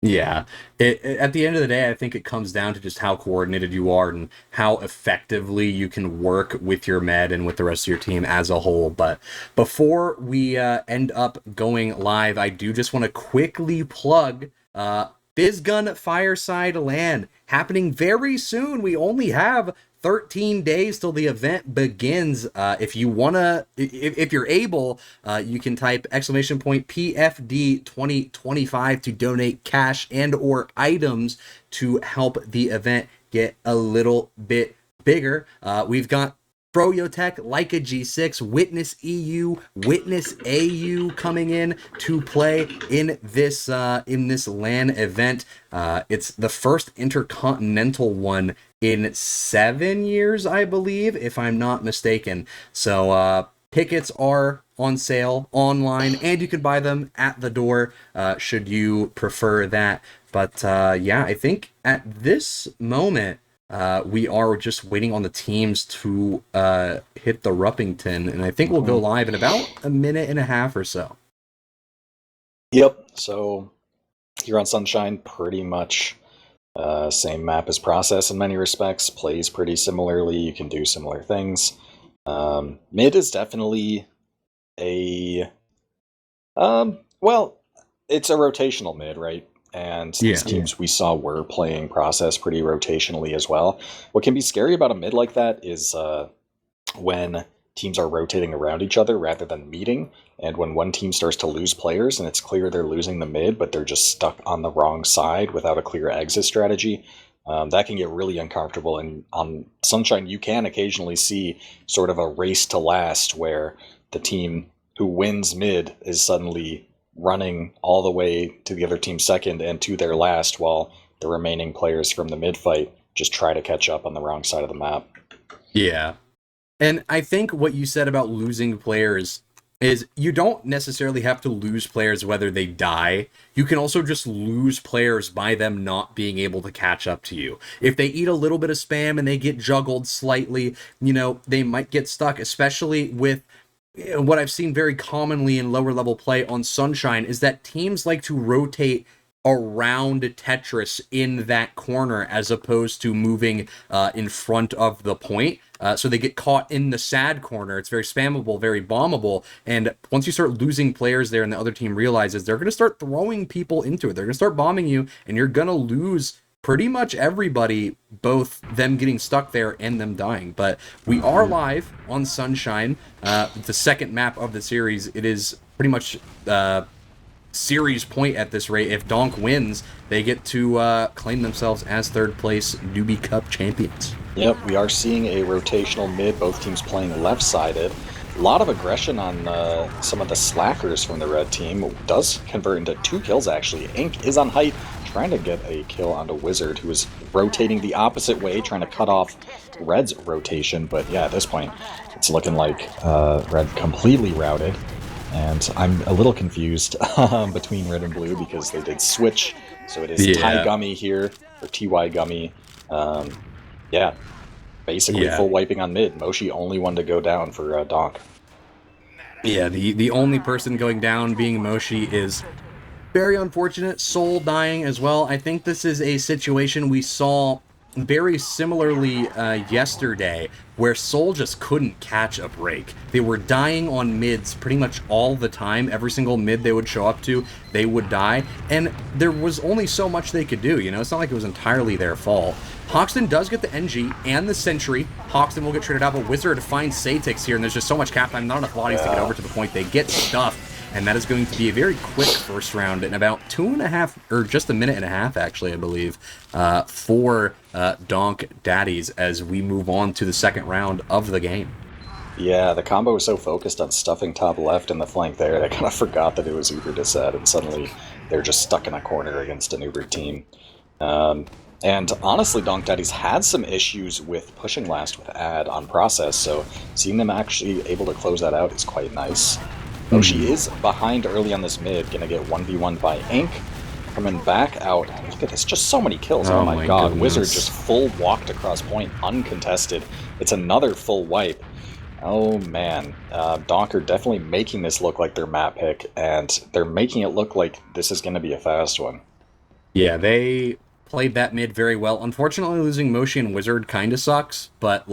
Yeah. At the end of the day, I think it comes down to just how coordinated you are and how effectively you can work with your med and with the rest of your team as a whole. But before we end up going live, I do just want to quickly plug Physgun Fireside LAN happening very soon. We only have 13 days till the event begins. If you wanna, if you're able, you can type !PFD 2025 to donate cash and or items to help the event get a little bit bigger. We've got Froyotech, Leica G6, Witness EU, Witness AU coming in to play in this LAN event. It's the first intercontinental one in 7 years, I believe, if I'm not mistaken. So tickets are on sale online, and you can buy them at the door should you prefer that. But yeah, I think at this moment, we are just waiting on the teams to hit the Ruppington, and I think we'll go live in about a minute and a half or so. Yep. So here on Sunshine, pretty much same map as Process in many respects. Plays pretty similarly. You can do similar things. Mid is definitely a well, it's a rotational mid, right? And these teams we saw were playing Process pretty rotationally as well. What can be scary about a mid like that is when teams are rotating around each other rather than meeting, and when one team starts to lose players and it's clear they're losing the mid, but they're just stuck on the wrong side without a clear exit strategy, that can get really uncomfortable. And on Sunshine, you can occasionally see sort of a race to last where the team who wins mid is suddenly running all the way to the other team's second and to their last, while the remaining players from the mid fight just try to catch up on the wrong side of the map. Yeah. And I think what you said about losing players is you don't necessarily have to lose players whether they die. You can also just lose players by them not being able to catch up to you. If they eat a little bit of spam and they get juggled slightly, they might get stuck, especially with what I've seen very commonly in lower level play on Sunshine is that teams like to rotate around Tetris in that corner as opposed to moving in front of the point. So they get caught in the sad corner. It's very spammable, very bombable. And once you start losing players there and the other team realizes, they're going to start throwing people into it. They're going to start bombing you, and you're going to lose pretty much everybody, both them getting stuck there and them dying. But we are live on Sunshine, the second map of the series. It is pretty much series point at this rate. If Donk wins, they get to claim themselves as third place Newbie Cup champions. Yep, we are seeing a rotational mid, both teams playing left-sided. A lot of aggression on some of the slackers from the red team. Does convert into 2 kills, actually. Ink is on height, trying to get a kill onto Wizard, who is rotating the opposite way, trying to cut off Red's rotation. But yeah, at this point, it's looking like Red completely routed. And I'm a little confused between red and blue because they did switch. So it is Ty Gummy here, or TY Gummy. Yeah, basically full wiping on mid. Moshi only one to go down for Donk. Yeah, the only person going down being Moshi is very unfortunate. Soul dying as well. I think this is a situation we saw very similarly yesterday, where Soul just couldn't catch a break. They were dying on mids pretty much all the time. Every single mid they would show up to, they would die, and there was only so much they could do. It's not like it was entirely their fault. Hoxton does get the NG and the Sentry. Hoxton will get traded out, but Wizard finds Satix here, and there's just so much cap time, not enough bodies to get over to the point. They get stuffed. And that is going to be a very quick first round in about 2.5, or just a minute and a half, actually, I believe, for Donk Daddies as we move on to the second round of the game. Yeah, the combo was so focused on stuffing top left and the flank there, they kind of forgot that it was Uber to set, and suddenly they're just stuck in a corner against an Uber team. And honestly, Donk Daddies had some issues with pushing last with ad on process, so seeing them actually able to close that out is quite nice. Moshi is behind early on this mid, gonna get 1v1 by Ink. Coming back out. Look at this, just so many kills. Oh my god, goodness. Wizard just full walked across point, uncontested. It's another full wipe. Oh man, Donk are definitely making this look like their map pick, and they're making it look like this is gonna be a fast one. Yeah, they played that mid very well. Unfortunately, losing Moshi and Wizard kind of sucks, but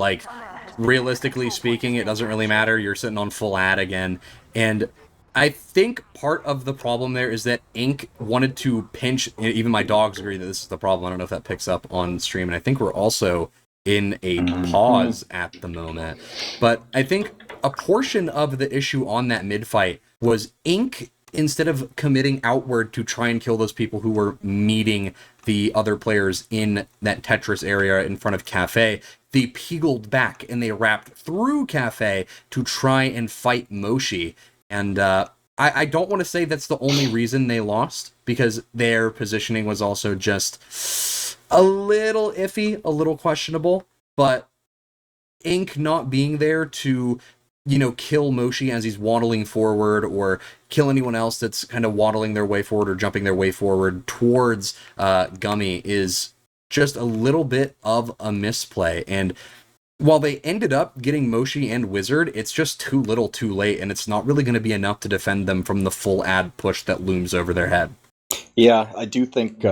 realistically speaking, it doesn't really matter. You're sitting on full ad again. And I think part of the problem there is that Ink wanted to pinch, even my dogs agree that this is the problem. I don't know if that picks up on stream. And I think we're also in a pause at the moment. But I think a portion of the issue on that mid fight was Ink, instead of committing outward to try and kill those people who were meeting the other players in that Tetris area in front of Cafe, they peeled back and they wrapped through Cafe to try and fight Moshi. And I don't want to say that's the only reason they lost, because their positioning was also just a little iffy, a little questionable. But Ink not being there to kill Moshi as he's waddling forward, or kill anyone else that's kind of waddling their way forward or jumping their way forward towards Gummy is just a little bit of a misplay. And while they ended up getting Moshi and Wizard, it's just too little too late, and it's not really going to be enough to defend them from the full ad push that looms over their head. Yeah, I do think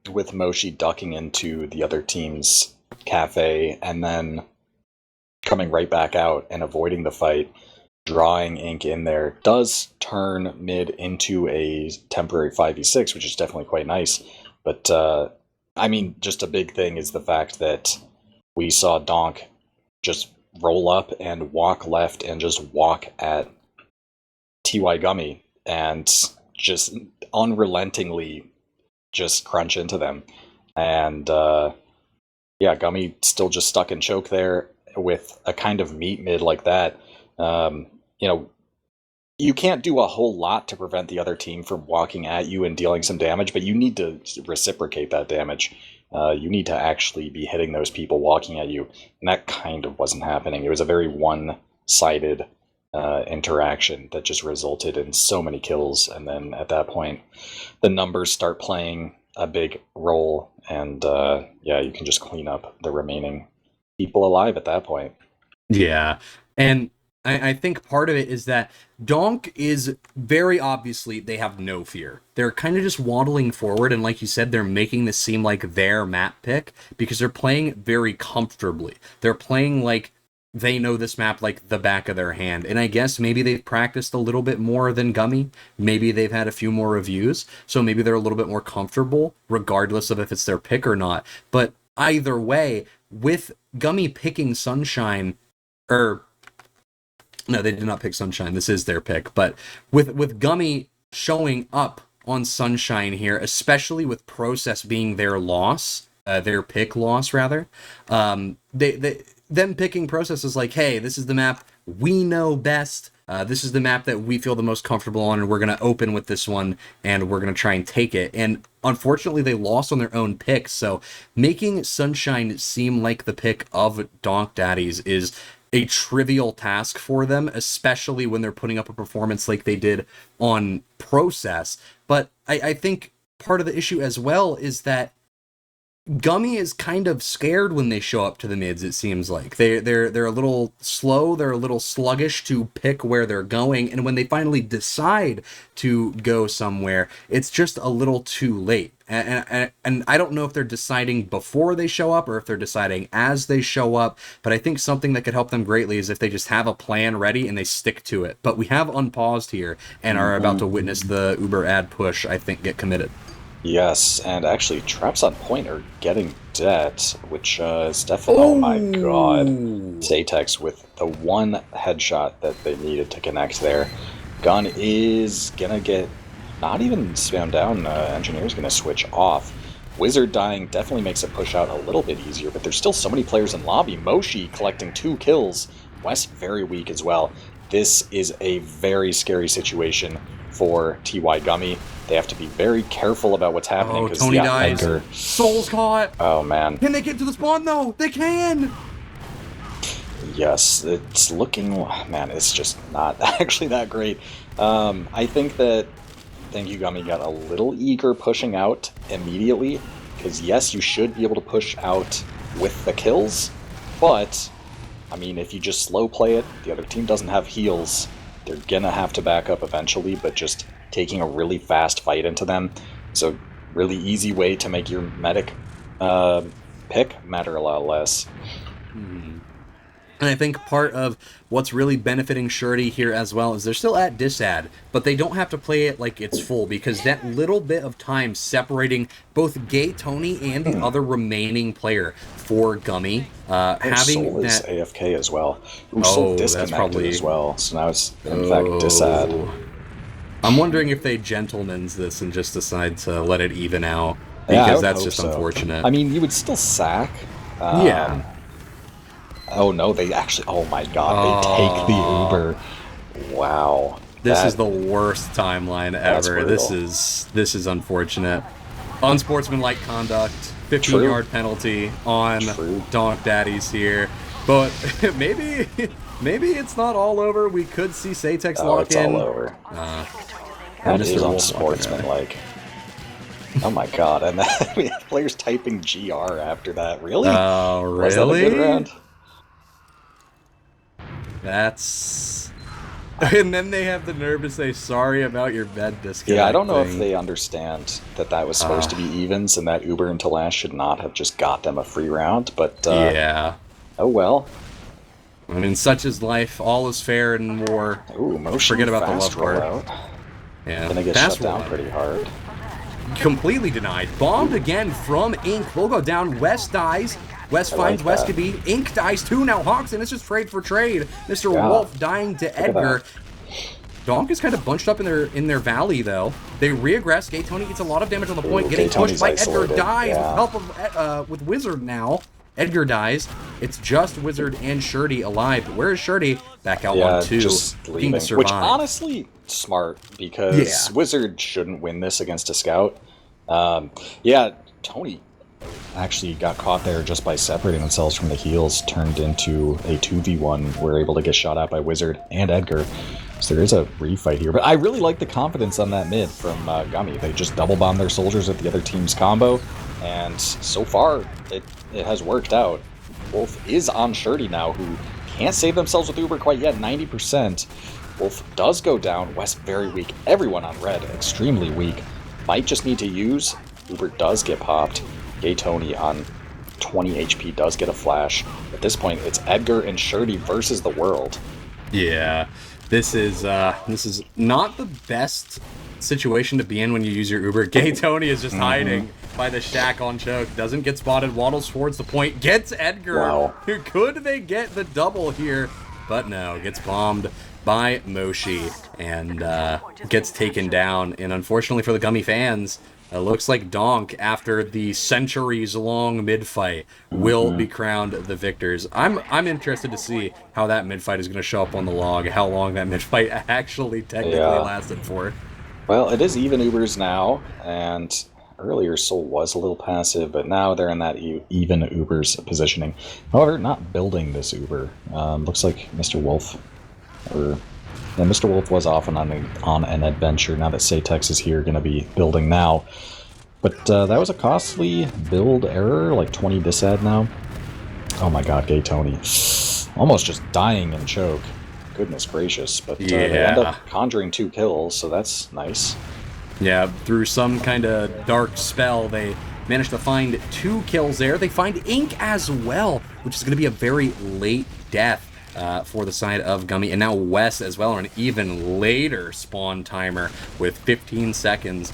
with Moshi ducking into the other team's Cafe and then coming right back out and avoiding the fight, drawing Ink in there, does turn mid into a temporary 5v6, which is definitely quite nice. But, just a big thing is the fact that we saw Donk just roll up and walk left and just walk at TY Gummy and just unrelentingly just crunch into them. And, Gummy still just stuck in choke there with a kind of meat mid like that. You can't do a whole lot to prevent the other team from walking at you and dealing some damage, but you need to reciprocate that damage. You need to actually be hitting those people walking at you, and that kind of wasn't happening. It was a very one-sided interaction that just resulted in so many kills. And then at that point, the numbers start playing a big role, and yeah, you can just clean up the remaining people alive at that point. Yeah, and I think part of it is that Donk is very obviously, they have no fear. They're kind of just waddling forward, and like you said, they're making this seem like their map pick because they're playing very comfortably. They're playing like they know this map like the back of their hand. And I guess maybe they've practiced a little bit more than Gummy. Maybe they've had a few more reviews, so maybe they're a little bit more comfortable, regardless of if it's their pick or not. But either way, with Gummy picking Sunshine, or no, they did not pick Sunshine. This is their pick. But with Gummy showing up on Sunshine here, especially with Process being their loss, their pick loss rather, them picking Process is like, hey, this is the map we know best. This is the map that we feel the most comfortable on, and we're going to open with this one, and we're going to try and take it. And unfortunately, they lost on their own pick, so making Sunshine seem like the pick of Donk Daddies is a trivial task for them, especially when they're putting up a performance like they did on Process. But I think part of the issue as well is that Gummy is kind of scared when they show up to the mids, it seems like. They're a little slow, they're a little sluggish to pick where they're going, and when they finally decide to go somewhere, it's just a little too late. And I don't know if they're deciding before they show up or if they're deciding as they show up, but I think something that could help them greatly is if they just have a plan ready and they stick to it. But we have unpaused here and are about to witness the Uber ad push, I think, get committed. Yes, and actually, traps on point are getting dead, which is definitely... Oh my god. Zatex with the one headshot that they needed to connect there. Gun is gonna get not even spammed down. Engineer's gonna switch off. Wizard dying definitely makes it push out a little bit easier, but there's still so many players in lobby. Moshi collecting 2 kills. West very weak as well. This is a very scary situation for TY Gummy. They have to be very careful about what's happening. Oh, Tony dies. Soul's caught. Oh, man. Can they get to the spawn, though? They can! Yes, it's looking... Man, it's just not actually that great. I think that Thank You Gummy got a little eager pushing out immediately, because yes, you should be able to push out with the kills, but, I mean, if you just slow play it, the other team doesn't have heals, they're gonna have to back up eventually, but just taking a really fast fight into them is a really easy way to make your medic pick matter a lot less. And I think part of what's really benefiting Shurdy here as well is they're still at disad, but they don't have to play it like it's full, because that little bit of time separating both Gay Tony and the other remaining player for Gummy, having Soul that... is AFK as well. Soul disconnected probably... as well, so now it's in fact disad. I'm wondering if they gentlemans this and just decide to let it even out, Yeah, because that's just unfortunate. I mean, you would still sack. Yeah. Oh no, they actually... Oh my god, they take the Uber. Wow. This is the worst timeline ever. This is unfortunate. Unsportsmanlike conduct, 15-yard penalty on Donk Daddies here. But maybe it's not all over. We could see Satex lock it's in. All over. That is unsportsmanlike. Oh my god, and then we have players typing GR after that. Really? Oh, really? Was that a good round? That's... And then they have the nerve to say sorry about your bed disconnect. Yeah, I don't know if they understand that that was supposed to be evens, and that Uber into last should not have just got them a free round, but yeah. Oh well. I mean, such is life. All is fair in war. Ooh, motion. Forget about the fast love part. rollout. Yeah. Gonna get Fast shut down rollout. pretty hard. Completely denied. Bombed again from Ink. Will go down. West dies. West finds West to be. Ink dies too. Now Hawks, and it's just trade for trade. Mr. Wolf dying to Edgar. Donk is kind of bunched up in their valley, though. They reaggress. Gay Tony gets a lot of damage on the point. Getting pushed by Edgar. Dies with help of with Wizard now. Edgar dies. It's just Wizard and Shurdy alive. But where is Shurdy? Back out on 2. Just leaving. Which, honestly, smart, because Wizard shouldn't win this against a scout. Yeah, Tony actually got caught there just by separating themselves from the heals, turned into a 2v1. We're able to get shot at by Wizard and Edgar. So there is a refight here. But I really like the confidence on that mid from Gummy. They just double bomb their soldiers at the other team's combo. And so far, it has worked out. Wolf is on Shirty now, who can't save themselves with Uber quite yet, 90%. Wolf does go down. West very weak. Everyone on red extremely weak. Might just need to use. Uber does get popped. Gay Tony on 20 HP does get a flash. At this point, it's Edgar and Shirty versus the world. Yeah, this is not the best situation to be in when you use your Uber. Gay Tony is just hiding by the shack on choke. Doesn't get spotted. Waddles towards the point. Gets Edgar. Wow. Could they get the double here? But no, gets bombed by Moshi and gets taken down. And unfortunately for the Gummy fans, it looks like Donk, after the centuries-long mid-fight, will be crowned the victors. I'm interested to see how that mid-fight is going to show up on the log, how long that mid-fight actually technically lasted for. Well, it is even Ubers now, and earlier Soul was a little passive, but now they're in that even Ubers positioning. However, not building this Uber. Looks like Mr. Wolf, yeah, Mr. Wolf was off on an adventure. Now that Satex is here, going to be building now. But that was a costly build error, like 20 disad now. Oh my god, Gay Tony. Almost just dying in choke. Goodness gracious. But they end up conjuring 2 kills, so that's nice. Yeah, through some kind of dark spell, they managed to find 2 kills there. They find Ink as well, which is going to be a very late death for the side of Gummy. And now Wes as well, on an even later spawn timer with 15 seconds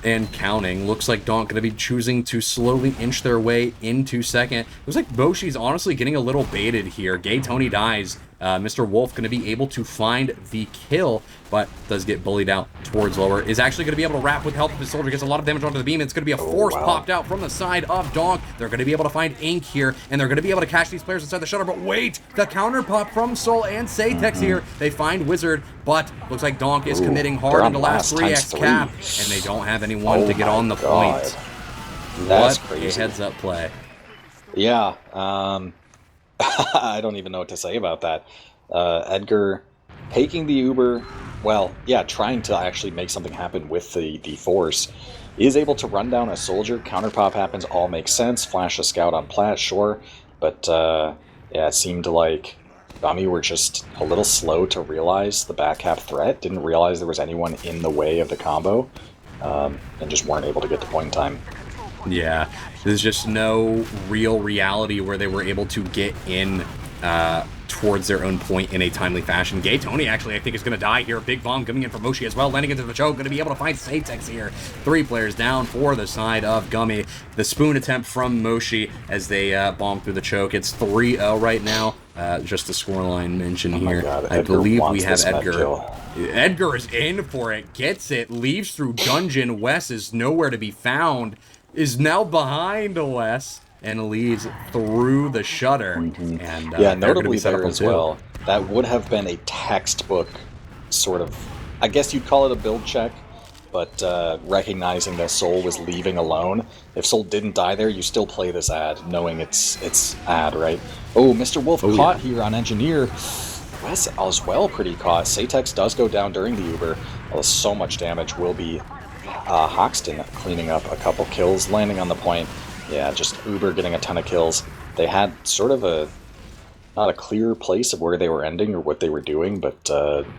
and counting. Looks like Donk going to be choosing to slowly inch their way into second. Looks like Boshi's honestly getting a little baited here. Gay Tony dies. Mr. Wolf going to be able to find the kill, but does get bullied out towards lower. Is actually going to be able to wrap with help of his soldier. Gets a lot of damage onto the beam. It's going to be a force popped out from the side of Donk. They're going to be able to find Ink here, and they're going to be able to catch these players inside the shutter. But wait, the counter pop from Soul and Satex here. They find Wizard, but looks like Donk is committing hard into last 3x cap, and they don't have anyone to get on the point. That's what crazy. A heads-up play. Yeah, I don't even know what to say about that. Edgar taking the Uber, well, yeah, trying to actually make something happen with the force, is able to run down a soldier. Counter pop happens, all makes sense. Flash a scout on plat, sure, but yeah, it seemed like Gummy were just a little slow to realize the back cap threat. Didn't realize there was anyone in the way of the combo, and just weren't able to get the point in time. Yeah, there's just no real reality where they were able to get in towards their own point in a timely fashion. Gay Tony actually, I think, is going to die here. Big bomb coming in from Moshi as well, landing into the choke. Going to be able to find Satex here. 3 players down for the side of Gummy. The spoon attempt from Moshi as they bomb through the choke. It's 3-0 right now. Just a scoreline mention here. God, I believe we have Edgar. Edgar is in for it. Gets it. Leaves through dungeon. Wes is nowhere to be found. Is now behind Wes and leads through the shutter. And yeah, notably there as well, that would have been a textbook sort of, I guess you'd call it a build check, but recognizing that Soul was leaving alone. If Soul didn't die there, you still play this ad, knowing it's ad, right? Oh, Mr. Wolf caught here on Engineer. Wes as well pretty caught. Satex does go down during the Uber. Well, so much damage. Will be Hoxton cleaning up a couple kills, landing on the point. Yeah, just Uber getting a ton of kills. They had sort of not a clear place of where they were ending or what they were doing, but,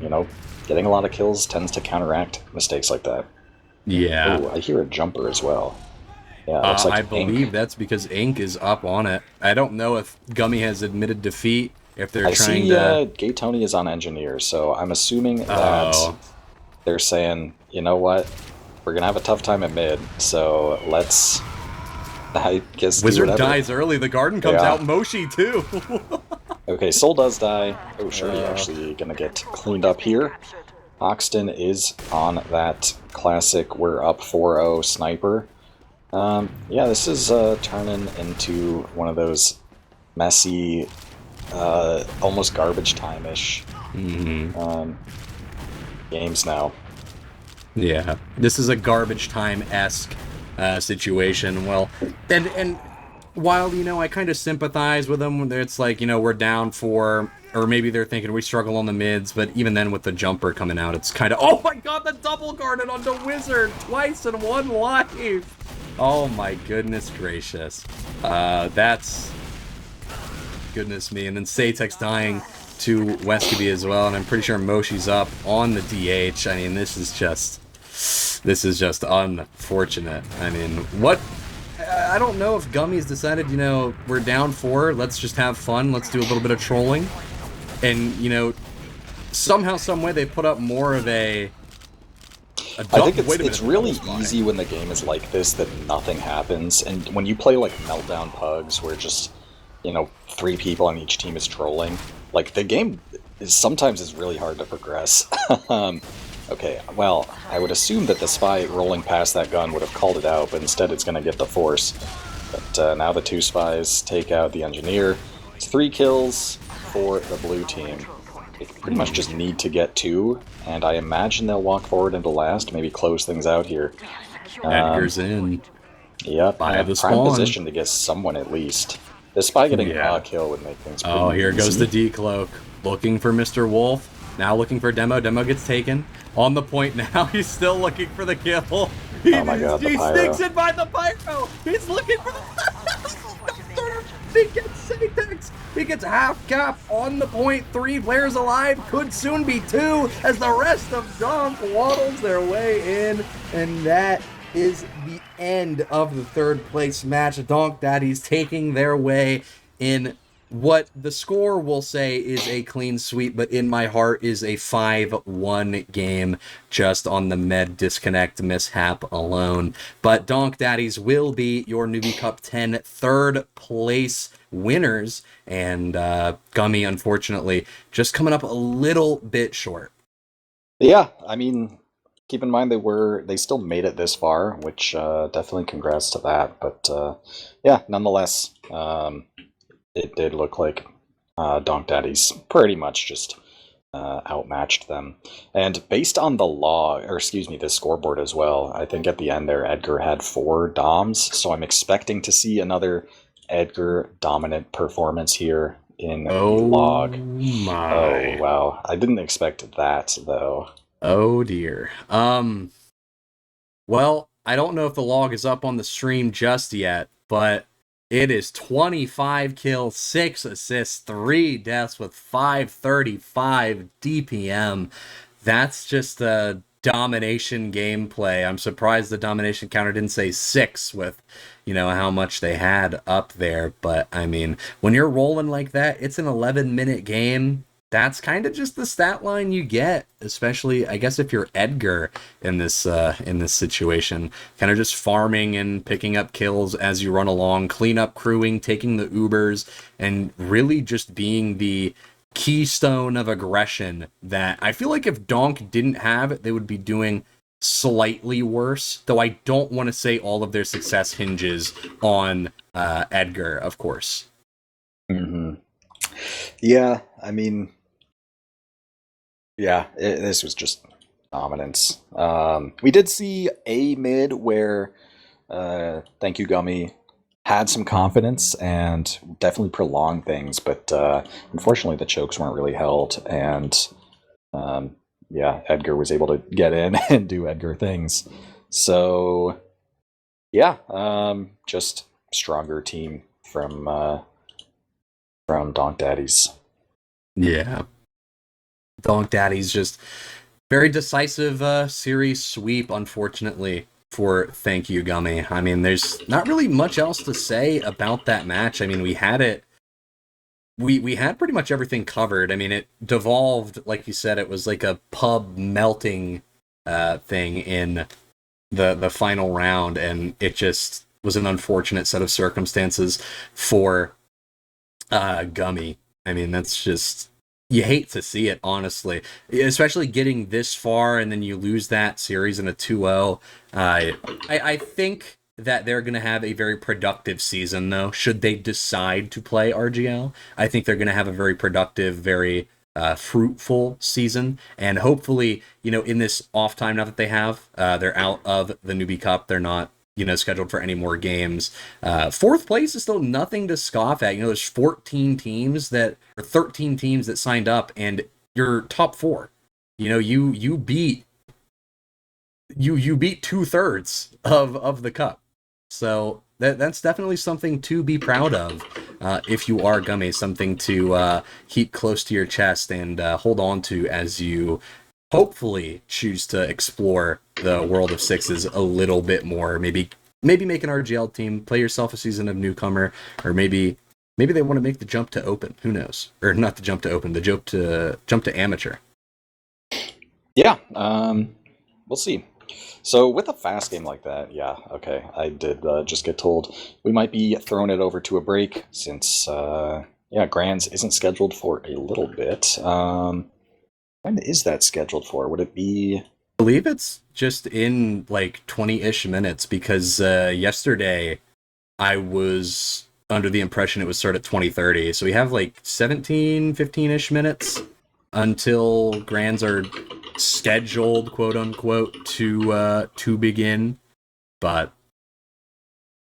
you know, getting a lot of kills tends to counteract mistakes like that. Yeah. Oh, I hear a jumper as well. Yeah, it looks like I believe that's because Ink is up on it. I don't know if Gummy has admitted defeat, if they're trying to... Gay Tony is on Engineer, so I'm assuming that they're saying, you know what, we're going to have a tough time at mid, so let's... I guess Wizard dies early. The garden comes out. Moshi too. Okay, Soul does die. Oh, sure, he's actually gonna get cleaned up here. Hoxton is on that classic we're up 4-0 sniper. Yeah, this is turning into one of those messy, almost garbage time-ish games now. Yeah, this is a garbage time-esque situation. Well, and while, I kind of sympathize with them when it's like, we're down for, or maybe they're thinking we struggle on the mids, but even then with the jumper coming out, it's kind of, oh my god, the double guarded on the wizard twice in one life. Oh my goodness gracious. That's, goodness me. And then Satex dying to Westkeby as well, and I'm pretty sure Moshi's up on the DH. I mean, this is just unfortunate. I mean, what? I don't know if Gummy's decided, we're down 4, let's just have fun, let's do a little bit of trolling. And, somehow, some way they put up more of a I think it's really easy when the game is like this that nothing happens, and when you play like Meltdown Pugs where just, 3 people on each team is trolling, like the game sometimes is really hard to progress. Okay, well, I would assume that the spy rolling past that gun would have called it out, but instead it's going to get the force. But now the 2 spies take out the engineer. It's 3 kills for the blue team. They pretty much just need to get 2, and I imagine they'll walk forward into last, maybe close things out here. Edgar's in. Yep, by the prime spawn. position to get someone at least. The spy getting a kill would make things pretty here easy. goes the D-Cloak. Looking for Mr. Wolf. Now looking for Demo. Demo gets taken. On the point now. He's still looking for the kill. Oh my god, the He pyro. sneaks in by the pyro. He's looking for the... He gets Satex. He gets half cap on the point. 3 players alive. Could soon be 2 as the rest of Donk waddles their way in. And that is the end of the 3rd place match. Donk Daddies taking their way in what the score will say is a clean sweep, but in my heart is a 5-1 game just on the med disconnect mishap alone. But Donk Daddies will be your Newbie Cup 10 3rd place winners, and Gummy, unfortunately, just coming up a little bit short. Yeah, I mean, keep in mind they still made it this far, which definitely congrats to that. But yeah, nonetheless, it did look like Donk Daddies pretty much just outmatched them. And based on the the scoreboard as well, I think at the end there, Edgar had 4 DOMs, so I'm expecting to see another Edgar dominant performance here in the log. My. Oh, wow. I didn't expect that, though. Oh, dear. Well, I don't know if the log is up on the stream just yet, but it is 25 kills, 6 assists, 3 deaths with 535 DPM. That's just a domination gameplay. I'm surprised the domination counter didn't say 6 with, how much they had up there. But, I mean, when you're rolling like that, it's an 11-minute game. That's kind of just the stat line you get, especially, I guess, if you're Edgar in this situation. Kind of just farming and picking up kills as you run along, cleanup crewing, taking the Ubers, and really just being the keystone of aggression that I feel like if Donk didn't have it, they would be doing slightly worse. Though I don't want to say all of their success hinges on Edgar, of course. Mm-hmm. Yeah, I mean... Yeah, this was just dominance. We did see a mid where, thank you, Gummy, had some confidence and definitely prolonged things, but unfortunately the chokes weren't really held, and yeah, Edgar was able to get in and do Edgar things. So, yeah, just stronger team from Donk Daddies. Yeah. Donk Daddies just very decisive series sweep, unfortunately, for Thank You, Gummy. I mean, there's not really much else to say about that match. I mean, we had it. We had pretty much everything covered. I mean, it devolved, like you said, it was like a pub melting thing in the final round, and it just was an unfortunate set of circumstances for Gummy. I mean, that's just... You hate to see it, honestly. Especially getting this far and then you lose that series in a 2-0. I think that they're going to have a very productive season, though, should they decide to play RGL. I think they're going to have a very productive, very fruitful season. And hopefully, in this off time now that they have, they're out of the Newbie Cup. They're not scheduled for any more games. Fourth place is still nothing to scoff at. There's 13 teams or 13 teams that signed up, and you're top 4. You beat 2/3 of the cup. So that's definitely something to be proud of. If you are Gummy, something to keep close to your chest and hold on to as you hopefully choose to explore the world of sixes a little bit more. Maybe make an RGL team, play yourself a season of newcomer, or maybe they want to make the jump to open. Who knows? Or not the jump to open, the jump to amateur. Yeah, we'll see. So with a fast game like that, yeah, okay, I did just get told we might be throwing it over to a break since, Grands isn't scheduled for a little bit. When is that scheduled for? Would it be... I believe it's just in like 20-ish minutes, because yesterday I was under the impression it would start at 20:30. So we have like 15-ish minutes until Grands are scheduled, quote unquote, to begin. But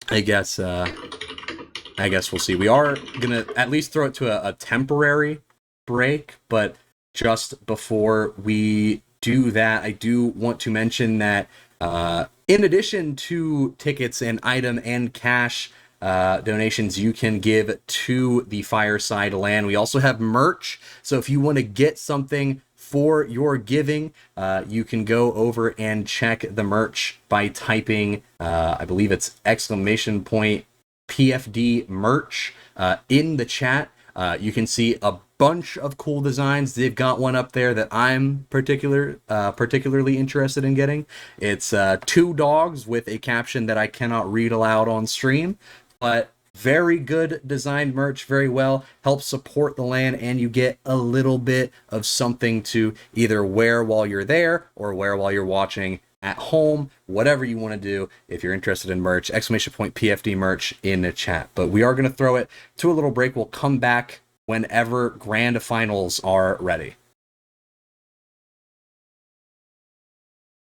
I guess we'll see. We are gonna at least throw it to a temporary break, but just before we do that, I do want to mention that in addition to tickets and item and cash donations you can give to the Fireside LAN, we also have merch. So if you want to get something for your giving, you can go over and check the merch by typing, I believe it's !PFD merch in the chat. You can see a bunch of cool designs. They've got one up there that I'm particularly interested in getting. It's 2 dogs with a caption that I cannot read aloud on stream, but very good designed merch, very well, helps support the LAN, and you get a little bit of something to either wear while you're there or wear while you're watching at home, whatever you want to do. If you're interested in merch, !PFD merch in the chat. But we are going to throw it to a little break. We'll come back whenever grand finals are ready.